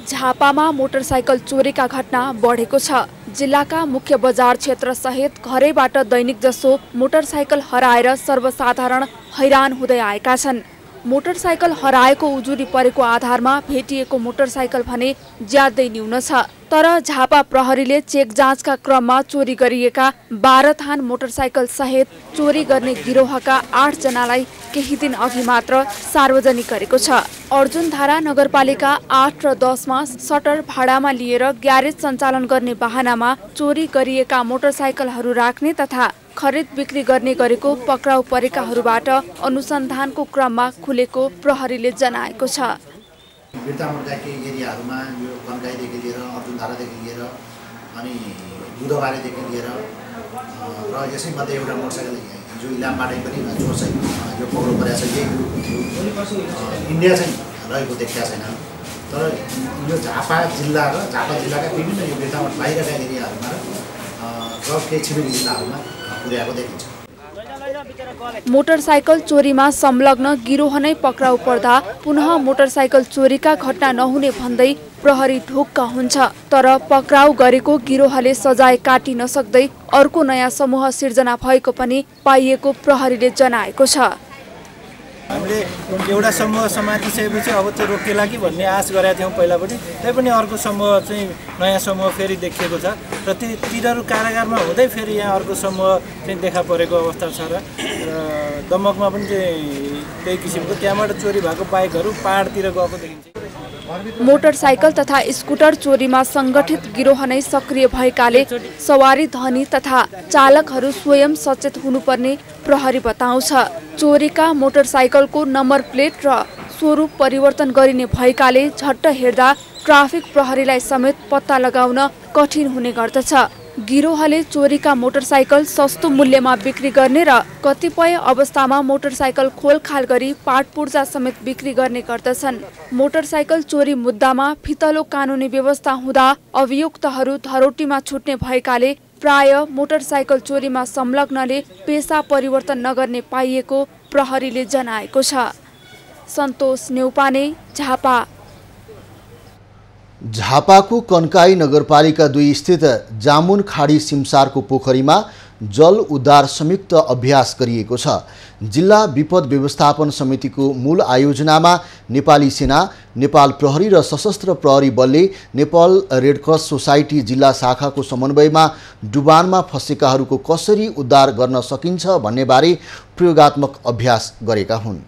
झापामा मोटरसाइकल चोरीका घटना बढेको छ। जिल्लाका मुख्य बजार क्षेत्र सहित घरैबाट दैनिक जसो मोटरसाइकल हराएर सर्वसाधारण हैरान हुँदै आएका छन्। मोटरसाइकल हराएको उजुरी परेको आधारमा भेटिएको मोटरसाइकल भने ज्यादै न्यून छ। तर झापा प्रहरीले चेक जाँचका क्रममा चोरी गरिएका 12 थान मोटरसाइकल सहित चोरी गर्ने गिरोहका 8 जनालाई केही दिन अघि मात्र सार्वजनिक गरेको छ। अर्जुनधारा नगरपालिका 8 र 10 मा सटर भाडामा लिएर ग्यारेज सञ्चालन गर्ने बहानामा चोरी गरिएका मोटरसाइकलहरू राख्ने तथा खरिद बिक्री गर्ने गरेको पक्राउ परेकाहरूबाट अनुसन्धानको क्रममा खुलेको प्रहरीले जनाएको छ। बिर्तामोडका केही एरियाहरूमा यो कन्काईदेखि लिएर अर्जुनधारादेखि लिएर अनि बुधबारेदेखि लिएर र यसैमध्ये एउटा मोटरसाइकल जो इलामबाटै पनि चोर चाहिँ यो पक्राउ परेको छ। यही इन्डिया चाहिँ रहेको देखिएको छैन। तर यो झापा जिल्ला र झापा जिल्लाका विभिन्न यो बिर्तामोड बाहिरका एरियाहरूमा र केही छिमेकी जिल्लाहरूमा पुर्याएको देखिन्छ। मोटरसाइकल चोरीमा संलग्न गिरोह नै पक्राउ पर्दा पुनः मोटरसाइकल चोरीका घटना नहुने भन्दै प्रहरी ढुक्क हुन्छ। तर पक्राउ गरेको गिरोहले सजाय काटि नसक्दै अर्को नयाँ समूह सिर्जना भएको पनि पाइएको प्रहरीले जनाएको छ। हामीले एउटा समूह समातिसकेपछि अब चाहिँ रोकेला कि भन्ने आश गरेका थियौँ पहिला पनि, तैपनि अर्को समूह चाहिँ नयाँ समूह फेरि देखिएको छ र तिनीहरू कारागारमा हुँदै फेरि यहाँ अर्को समूह चाहिँ देखा परेको अवस्था छ। र दमकमा पनि त्यही किसिमको त्यहाँबाट चोरी भएको बाइकहरू पहाडतिर गएको देखिन्छ। मोटरसाइकल तथा स्कुटर चोरीमा संगठित गिरोह नै सक्रिय भएकाले सवारी धनी तथा चालकहरू स्वयं सचेत हुनुपर्ने प्रहरी बताउँछ। चोरीका मोटरसाइकलको नम्बर प्लेट र स्वरूप परिवर्तन गरिने भएकाले झट्ट हेर्दा ट्राफिक प्रहरीलाई समेत पत्ता लगाउन कठिन हुने गर्दछ। गिरोहले चोरीका मोटरसाइकल सस्तो मूल्यमा बिक्री गर्ने र कतिपय अवस्थामा मोटरसाइकल खोलखाल गरी पाटपुर्जा समेत बिक्री गर्ने गर्दछन्। मोटरसाइकल चोरी मुद्दामा फितलो कानुनी व्यवस्था हुँदा अभियुक्तहरू धरोटीमा छुट्ने भएकाले प्राय मोटरसाइकल चोरीमा संलग्नले पेसा परिवर्तन नगर्ने पाइएको प्रहरीले जनाएको छ। सन्तोष नेउपाने, झापा। झापाको कन्काई नगरपालिका 2 स्थित जामुन खाडी सिमसारको पोखरीमा जल उद्धार संयुक्त अभ्यास गरिएको छ। जिल्ला विपद व्यवस्थापन समितिको मूल आयोजनामा नेपाली सेना, नेपाल प्रहरी र सशस्त्र प्रहरी बलले नेपाल रेडक्रस सोसाइटी जिल्ला शाखाको समन्वयमा डुबानमा फँसेकाहरूको कसरी उद्धार गर्न सकिन्छ भन्नेबारे प्रयोगात्मक अभ्यास गरेका हुन्।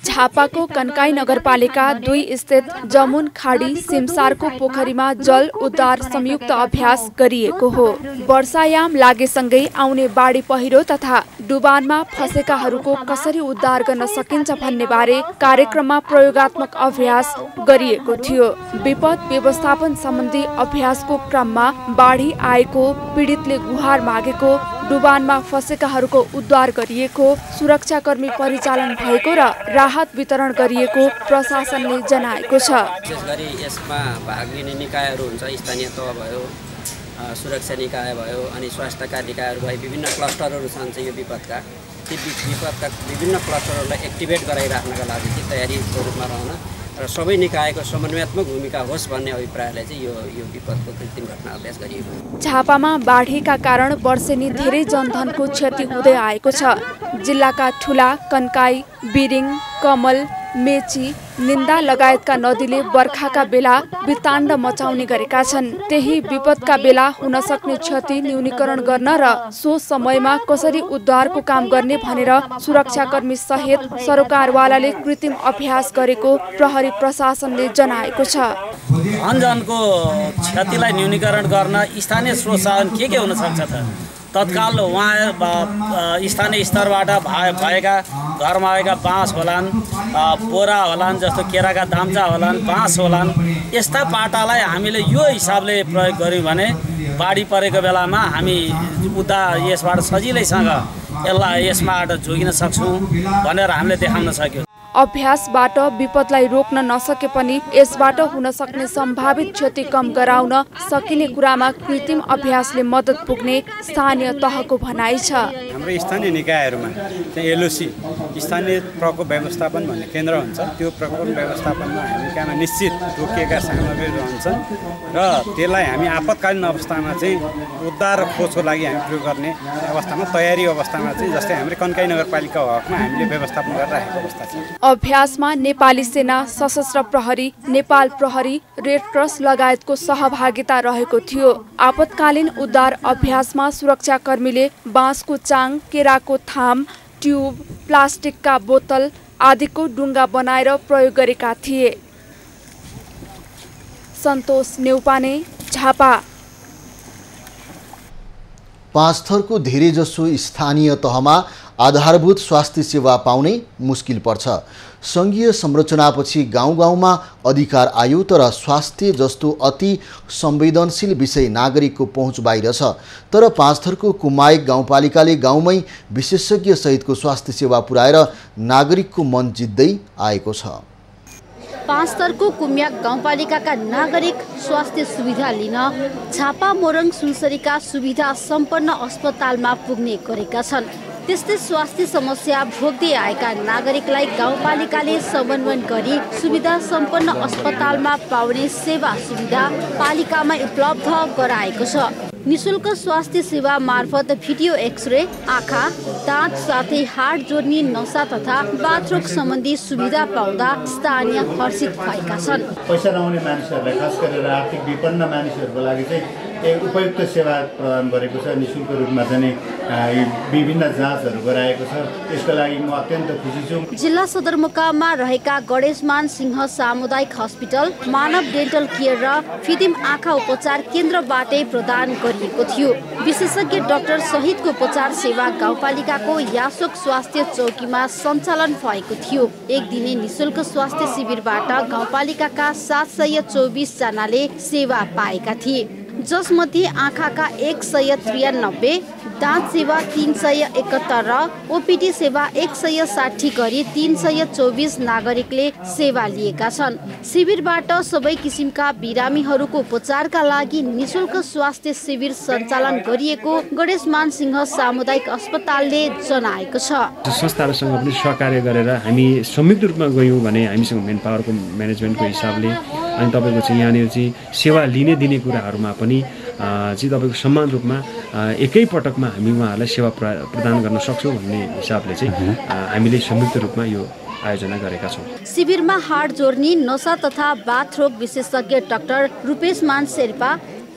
झापाको कन्काई नगरपालिका 2 स्थित जमुन खाडी सिमसारको पोखरीमा जल उद्धार संयुक्त अभ्यास गरिएको हो। वर्षायाम लागेसँगै आउने बाढी पहिरो तथा डुबानमा फँसेकाहरूको कसरी उद्धार गर्न सकिन्छ भन्ने बारे कार्यक्रममा प्रयोगात्मक अभ्यास गरिएको थियो। विपद व्यवस्थापन सम्बन्धी अभ्यासको क्रममा बाढी आएको, पीडितले गुहार मागेको, डुबानमा फँसेकाहरूको उद्धार गरिएको, सुरक्षाकर्मी परिचालन भएको र राहत वितरण गरिएको प्रशासनले जनाएको छ। विशेष गरी यसमा भाग लिने निकायहरू हुन्छ, स्थानीय तह भयो, सुरक्षा निकाय भयो, अनि स्वास्थ्यका निकायहरू भए विभिन्न क्लस्टरहरू छन् चाहिँ यो विपदका। ती विपदका विभिन्न क्लस्टरहरूलाई एक्टिभेट गराइराख्नका लागि चाहिँ तयारीको रूपमा रहन र सबै निकायको समन्वयात्मक भूमिका होस् भन्ने अभिप्रायले चाहिँ यो विपदको कृत्रिम घटना अभ्यास गरिएको। झापामा बाढीका कारण वर्षेनी धेरै जनधनको क्षति हुँदै आएको छ। जिल्लाका ठुला, कन्काई, बिरिङ, कमल, मेची, निन्दा लगायतका नदीले बर्खाका बेला विताण्ड मचाउने गरेका छन्। त्यही विपदका बेला हुन सक्ने क्षति न्यूनीकरण गर्न र सो समयमा कसरी उद्धारको काम गर्ने भनेर सुरक्षाकर्मी सहित सरकारवालाले कृत्रिम अभ्यास गरेको प्रहरी प्रशासनले जनाएको छ। धनजनको क्षतिलाई न्यूनीकरण गर्न स्थानीय स्रोत साधन के हुन सक्छ त तत्काल उहाँ स्थानीय स्तरबाट भएका घरमा आएका बाँस होलान्, बोरा होलान्, जस्तो केराका दाम्चा होलान्, बाँस होलान्, यस्ता पाटालाई हामीले यो हिसाबले प्रयोग गर्यौँ भने बाढी परेको बेलामा हामी उद्धार यसबाट सजिलैसँग यसबाट जोगिन सक्छौँ भनेर हामीले देखाउन सक्यौँ। अभ्यासबाट विपदलाई रोक्न नसके पनि यसबाट हुन सक्ने सम्भावित क्षति कम गराउन सकिने कुरामा कृत्रिम अभ्यासले मद्दत पुग्ने स्थानीय तहको भनाइ छ। हाम्रो स्थानीय निकायहरूमा चाहिँ एलओसी स्थानीय प्रकोप व्यवस्थापन भन्ने केन्द्र हुन्छ। त्यो प्रकोप व्यवस्थापनमा हामी कहाँ निश्चित रोकिएका सामग्रीहरू रहन्छन् र त्यसलाई हामी आपतकालीन अवस्थामा चाहिँ उद्धार र खोजको लागि हामी प्रयोग गर्ने अवस्थामा तयारी अवस्थामा चाहिँ जस्तै हाम्रो कन्काई नगरपालिका हकमा हामीले व्यवस्थापन गरेर राखेको अवस्था छ। अभ्यासमा नेपाली सेना, सशस्त्र प्रहरी, नेपाल प्रहरी, रेड क्रस लगायतको सहभागिता रहेको थियो। आपतकालीन उद्धार अभ्यासमा सुरक्षाकर्मीले बाँसको चाङ, केराको थाम, ट्युब, प्लास्टिकका बोतल आदिको डुङ्गा बनाएर प्रयोग गरेका थिए। सन्तोष नेउपाने, झापा। पाँचथरको धेरैजसो स्थानीय तहमा आधारभूत स्वास्थ्य सेवा पाउनै मुस्किल पर्छ। सङ्घीय संरचनापछि गाउँ-गाउँमा अधिकार आयो, तर स्वास्थ्य जस्तो अति संवेदनशील विषय नागरिकको पहुँच बाहिर छ। तर पाँचथरको कुमायक गाउँपालिकाले गाउँमै विशेषज्ञ सहितको स्वास्थ्य सेवा पुर्याएर नागरिकको मन जित्दै आएको छ। पाँचथरको कुम्याक गाउँपालिकाका नागरिक स्वास्थ्य सुविधा लिन झापा मोरङ सुनसरीका सुविधा सम्पन्न अस्पतालमा पुग्ने गरेका छन्। त्यस्तै स्वास्थ्य समस्या भोग्दै आएका नागरिकलाई गाउँपालिकाले समन्वय गरी सुविधा सम्पन्न अस्पतालमा पाउने सेवा सुविधा पालिकामा उपलब्ध गराएको छ। निशुल्क स्वास्थ्य सेवा मार्फत भिडियो एक्सरे, आँखा, दाँत साथै हाड जोड्ने नसा तथा बाथरुम सम्बन्धी सुविधा पाउँदा स्थानीय हर्षित भएका छन्। पैसा नहुने मानिसहरूलाई खास गरेर आर्थिक विपन्न मानिसहरूको लागि चाहिँ उपयुक्त सेवा प्रदान गरेको छ। निःशुल्क रूपमा चाहिँ विभिन्न जाँचहरू गराएको छ। यसको लागि म अत्यन्त खुसी छु। जिल्ला सदरमुकाममा रहेका गणेशमान सिंह सामुदायिक हस्पिटल, मानव डेन्टल केयर र फिदिम आँखा उपचार केन्द्रबाटै प्रदान गरिएको थियो। विशेषज्ञ डाक्टर सहितको उपचार सेवा गाउँपालिकाको यासोक स्वास्थ्य चौकीमा सञ्चालन भएको थियो। एक दिने निशुल्क स्वास्थ्य शिविरबाट गाउँपालिकाका 724 जनाले सेवा पाएका थिए, जसमध्ये आँखाका 193, दाँत सेवा 371 र ओपिडी सेवा 160 गरी 324 नागरिकले सेवा लिएका छन्। शिविरबाट सबै किसिमका बिरामीहरूको उपचारका लागि निशुल्क स्वास्थ्य शिविर सञ्चालन गरिएको गणेशमान सिंह सामुदायिक अस्पतालले जनाएको छ। संस्थाहरूसँग पनि सहकार्य गरेर हामी संयुक्त रूपमा गयौँ भने हामीसँग मेन पावरको म्यानेजमेन्टको हिसाबले अनि तपाईँको चाहिँ यहाँनिर चाहिँ सेवा लिने दिने कुराहरूमा पनि चाहिँ तपाईँको समान रूपमा एकै पटकमा हामी उहाँहरूलाई सेवा प्रदान गर्न सक्छौँ भन्ने हिसाबले चाहिँ हामीले संयुक्त रूपमा यो आयोजना गरेका छौँ। शिविरमा हाड जोड्ने, नसा तथा बाथरोग विशेषज्ञ doctor Rupeshman Sherpa,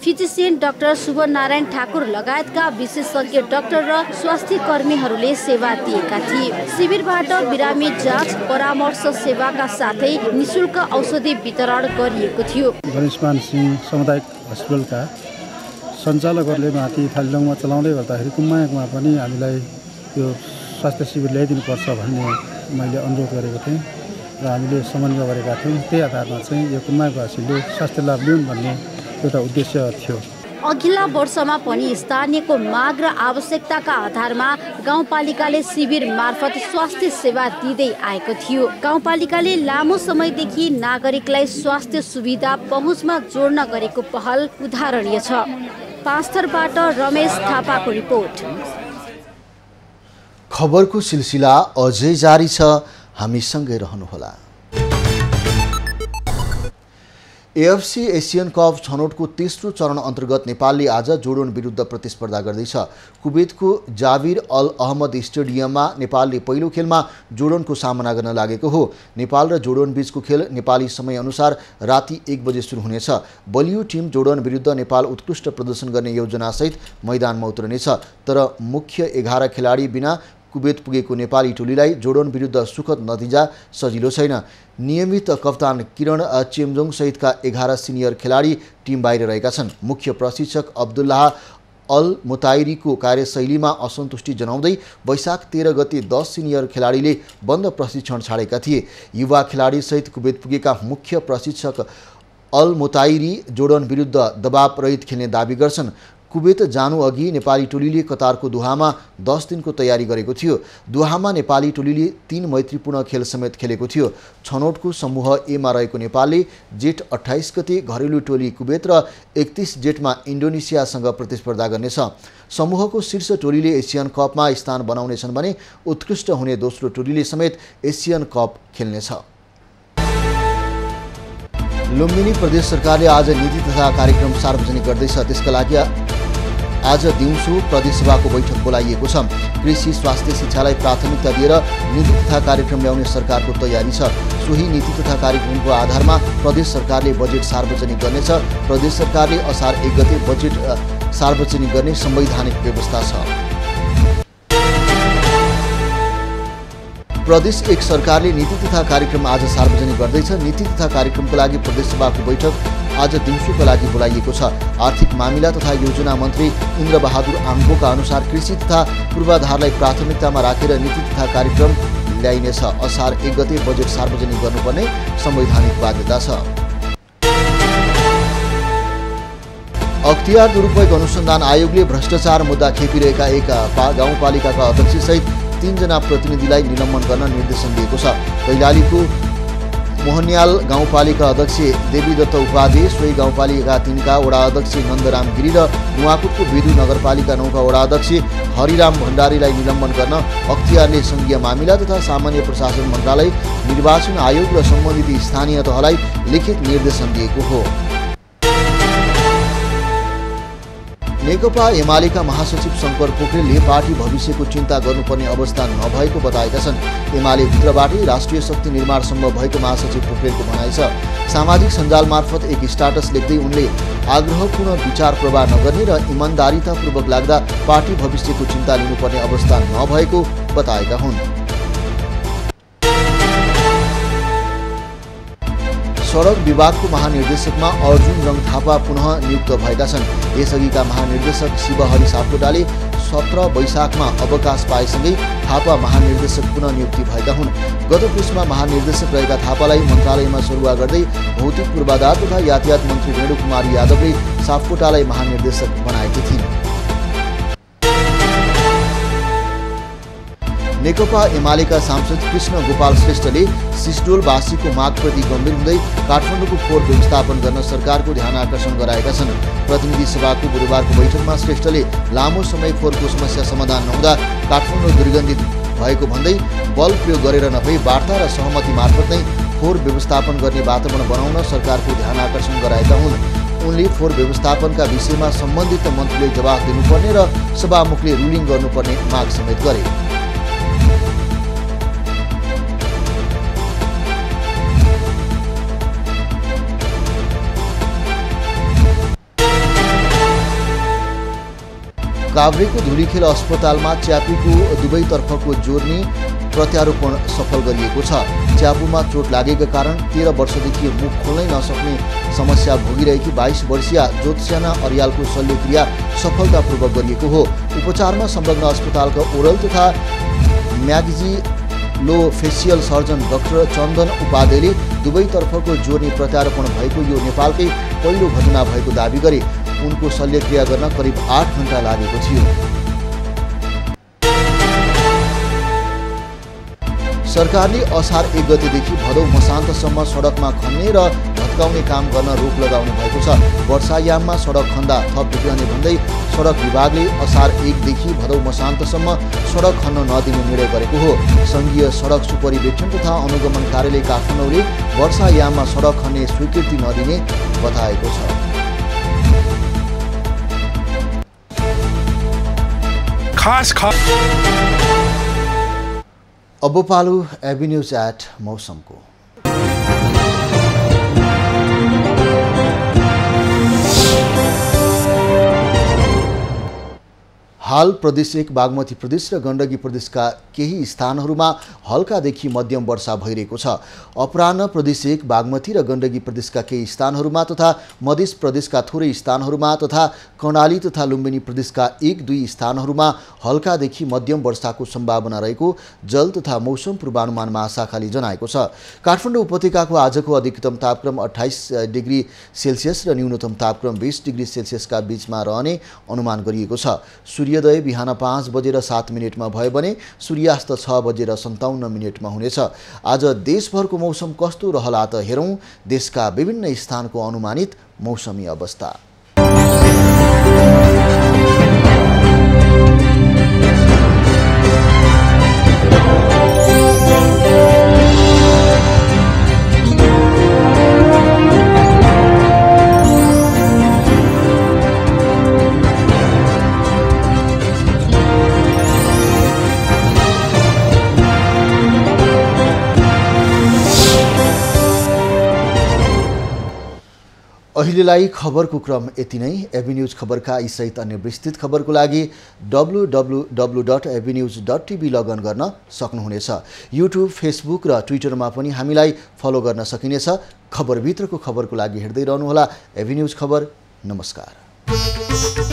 physician doctor Shubhnarayan Thakur लगायतका विशेषज्ञ डाक्टर र स्वास्थ्य कर्मीहरूले सेवा दिएका थिए। शिविरबाट बिरामी जाँच, परामर्श सेवाका साथै निशुल्क औषधि वितरण गरिएको थियो। गणेशमान सिंह सामुदायिक हस्पिटलका सञ्चालकहरूले माथि थालिलङमा चलाउँदै गर्दाखेरि कुम्मायकमा पनि हामीलाई यो स्वास्थ्य शिविर ल्याइदिनुपर्छ भन्ने मैले अनुरोध गरेको थिएँ र हामीले समन्वय गरेका थियौँ। त्यही आधारमा चाहिँ यो कुम्मायकवासीले स्वास्थ्य लाभ लिउन् भन्ने एउटा उद्देश्य थियो। अघिल्ला वर्षमा पनि स्थानीयको माग र आवश्यकताका आधारमा गाउँपालिकाले शिविर मार्फत स्वास्थ्य सेवा दिँदै आएको थियो। गाउँपालिकाले लामो समयदेखि नागरिकलाई स्वास्थ्य सुविधा पहुँचमा जोड्न गरेको पहल उदाहरणीय छ। पाँचथरबाट रमेश थापाको रिपोर्ट। खबरको सिलसिला अझै जारी छ, हामीसँगै रहनुहोला। एएफसी एसियन कप छनौटको तेस्रो चरण अन्तर्गत नेपालले आज जोर्डन विरुद्ध प्रतिस्पर्धा गर्दैछ। कुवेतको जाबिर अल अहमद स्टेडियममा नेपालले पहिलो खेलमा जोर्डनको सामना गर्न लागेको हो। नेपाल र जोर्डन बीचको खेल नेपाली समयअनुसार राति 1 बजे सुरु हुनेछ। बलियो टिम जोर्डन विरुद्ध नेपाल उत्कृष्ट प्रदर्शन गर्ने योजनासहित मैदानमा उत्रनेछ। तर मुख्य 11 खेलाडी बिना कुवेत पुगेको नेपाली टोलीलाई जोर्डन विरुद्ध सुखद नतिजा सजिलो छैन। नियमित कप्तान किरण चेम्जोङ सहितका 11 सिनियर खेलाडी टिम बाहिर रहेका छन्। मुख्य प्रशिक्षक अब्दुल्लाह अल मुताइरीको कार्यशैलीमा असन्तुष्टि जनाउँदै वैशाख 13 गते 10 सिनियर खेलाडीले बन्द प्रशिक्षण छाडेका थिए। युवा खेलाडी सहित कुवेत पुगेका मुख्य प्रशिक्षक अल मुताइरी जोर्डन विरुद्ध दबाव रहित खेल्ने दावी गर्छन्। कुवेत जानु अघि नेपाली टोलीले कतारको दोहामा 10 दिनको तयारी गरेको थियो। दोहामा नेपाली टोलीले 3 मैत्रीपूर्ण खेल समेत खेलेको थियो। छनौटको समूह ए मा रहेको नेपालले जेठ 28 गते घरेलु टोली कुवेत र 31 जेठमा इन्डोनेसियासँग प्रतिस्पर्धा गर्नेछ। समूहको शीर्ष टोलीले एसियन कपमा स्थान बनाउनेछन् भने उत्कृष्ट हुने दोस्रो टोलीले समेत एसियन कप खेल्नेछ। लुम्बिनी प्रदेश सरकारले आज नीति तथा कार्यक्रम सार्वजनिक गर्दैछ। त्यसका लागि आज दिउँसो प्रदेशसभाको बैठक बोलाइएको छ। कृषि स्वास्थ्य शिक्षालाई प्राथमिकता दिएर नीति तथा कार्यक्रम ल्याउने सरकारको तयारी छ। सोही नीति तथा कार्यक्रमको आधारमा प्रदेश सरकारले बजेट सार्वजनिक गर्नेछ। प्रदेश सरकारले असार 1 गते बजेट सार्वजनिक गर्ने संवैधानिक व्यवस्था छ। प्रदेश 1 सरकारले नीति तथा कार्यक्रम आज सार्वजनिक गर्दैछ। नीति तथा कार्यक्रमको लागि प्रदेशसभाको बैठक आज दिउँसोको लागि बोलाइएको छ। आर्थिक मामिला तथा योजना मन्त्री इन्द्रबहादुर आम्बोका अनुसार कृषि तथा पूर्वाधारलाई प्राथमिकतामा राखेर नीति तथा कार्यक्रम ल्याइनेछ। असार 1 गते बजेट सार्वजनिक गर्नुपर्ने संवैधानिक बाध्यता छ। अख्तियार दुरुपयोग अनुसन्धान आयोगले भ्रष्टाचार मुद्दा खेपिरहेका एक गाउँपालिकाका अध्यक्षसहित 3 जना प्रतिनिधिलाई निलम्बन गर्न निर्देशन दिएको छ। कैलालीको मोहनियाल गाउँपालिका अध्यक्ष देवीदत्त उपाध्याय, सोही गाउँपालिका 3 का वडा अध्यक्ष नन्दराम गिरी र नुवाकोटको बेदु नगरपालिका 9 का वडा अध्यक्ष हरिराम भण्डारीलाई निलम्बन गर्न अख्तियारले संघीय मामिला तथा सामान्य प्रशासन मन्त्रालय, निर्वाचन आयोग र सम्बन्धित स्थानीय तहलाई लिखित निर्देशन दिएको हो। नेकपा एमालेका महासचिव शङ्कर पोखरेलले पार्टी भविष्यको चिन्ता गर्नुपर्ने अवस्था नभएको बताएका छन्। एमाले भित्रबाटै राष्ट्रिय शक्ति निर्माण सम्भव भएको महासचिव पोखरेलको भनाइ छ। सामाजिक सञ्जाल मार्फत एक स्टाटस लेख्दै उनले आग्रहपूर्ण विचार प्रवाह नगर्ने र इमान्दारितापूर्वक लाग्दा पार्टी भविष्यको चिन्ता लिनुपर्ने अवस्था नभएको बताएका हुन्। सडक विभागको महानिर्देशकमा अर्जुन रङ थापा पुनः नियुक्त भएका छन्। यसअघिका महानिर्देशक शिवहरि सापकोटाले 17 वैशाखमा अवकाश पाएसँगै थापा महानिर्देशक पुनः नियुक्ति भएका हुन्। गत पुसमा महानिर्देशक रहेका थापालाई मन्त्रालयमा सरुवा गर्दै भौतिक पूर्वाधार तथा यातायात मन्त्री रेणु कुमारी यादवले सापकोटालाई महानिर्देशक बनाएकी थिइन्। नेकपा एमालेका सांसद कृष्ण गोपाल श्रेष्ठले सिस्डोलवासीको मागप्रति गम्भीर हुँदै काठमाडौँको फोहोर व्यवस्थापन गर्न सरकारको ध्यान आकर्षण गराएका छन्। प्रतिनिधि सभाको बुधबारको बैठकमा श्रेष्ठले लामो समय फोहोरको समस्या समाधान नहुँदा काठमाडौँ दुर्गन्धित भएको भन्दै बल प्रयोग गरेर नभई वार्ता र सहमति मार्फत नै फोहोर व्यवस्थापन गर्ने वातावरण बनाउन सरकारको ध्यान आकर्षण गराएका हुन्। उनले फोहोर व्यवस्थापनका विषयमा सम्बन्धित मन्त्रीले जवाफ दिनुपर्ने र सभामुखले रुलिङ गर्नुपर्ने माग समेत गरे। काभ्रेको धुलीखेल अस्पतालमा च्यापूको दुवैतर्फको जोर्नी प्रत्यारोपण सफल गरिएको छ। च्यापूमा चोट लागेका कारण 13 वर्षदेखि मुख खोल्नै नसक्ने समस्या भोगिरहेकी 22 वर्षीय ज्योत्स्याना अर्यालको शल्यक्रिया सफलतापूर्वक गरिएको हो। उपचारमा संलग्न अस्पतालका ओरल तथा म्याक्जिलोफेसियल सर्जन डाक्टर चन्दन उपाध्यायले दुवैतर्फको जोर्नी प्रत्यारोपण भएको यो नेपालकै पहिलो घटना भएको दावी गरे। उनको शल्यक्रिया गर्न करिब 8 घण्टा लागेको थियो। सरकारले असार 1 गतेदेखि भदौ मसान्तसम्म सडकमा खन्ने र भत्काउने काम गर्न रोक लगाउनु भएको छ। वर्षायाममा सडक खन्दा थप बिग्रने भन्दै सडक विभागले असार 1 देखि भदौ मसान्तसम्म सडक खन्न नदिने निर्णय गरेको हो। संघीय सडक सुपरिवेक्षण तथा अनुगमन कार्यालय काठमाडौँले वर्षायाममा सडक खन्ने स्वीकृति नदिने बताएको छ। अब पालो एभिन्यूज एट मौसमको। हाल प्रदेश 1 बागमती प्रदेश र गण्डकी प्रदेशका केही स्थानहरूमा हल्कादेखि मध्यम वर्षा भइरहेको छ। अपराह्न प्रदेश 1 बागमती र गण्डकी प्रदेशका केही स्थानहरूमा तथा मध्य प्रदेशका थोरै स्थानहरूमा तथा कर्णाली तथा लुम्बिनी प्रदेशका 1-2 स्थानहरूमा हल्कादेखि मध्यम वर्षाको सम्भावना रहेको जल तथा मौसम पूर्वानुमान महाशाखाले जनाएको छ। काठमाडौँ उपत्यकाको आजको अधिकतम तापक्रम 28 डिग्री सेल्सियस र न्यूनतम तापक्रम 20 डिग्री सेल्सियसका बीचमा रहने अनुमान गरिएको छ। सूर्योदय बिहान 5 बजेर 7 मिनेटमा भयो भने सूर्यास्त 6 बजेर 57 मिनेटमा हुनेछ। आज देशभरको मौसम कस्तो रहला त हेरौँ देशका विभिन्न स्थानको अनुमानित मौसमी अवस्था। अहिलेलाई खबरको क्रम यति नै। एभिन्यूज खबरका यी सहित अन्य विस्तृत खबरको लागि www.avenews.tv लगइन गर्न सक्नुहुनेछ। युट्युब, फेसबुक र ट्विटरमा पनि हामीलाई फलो गर्न सकिनेछ। खबरभित्रको खबरको लागि हेर्दै रहनुहोला एभिन्यूज खबर। नमस्कार।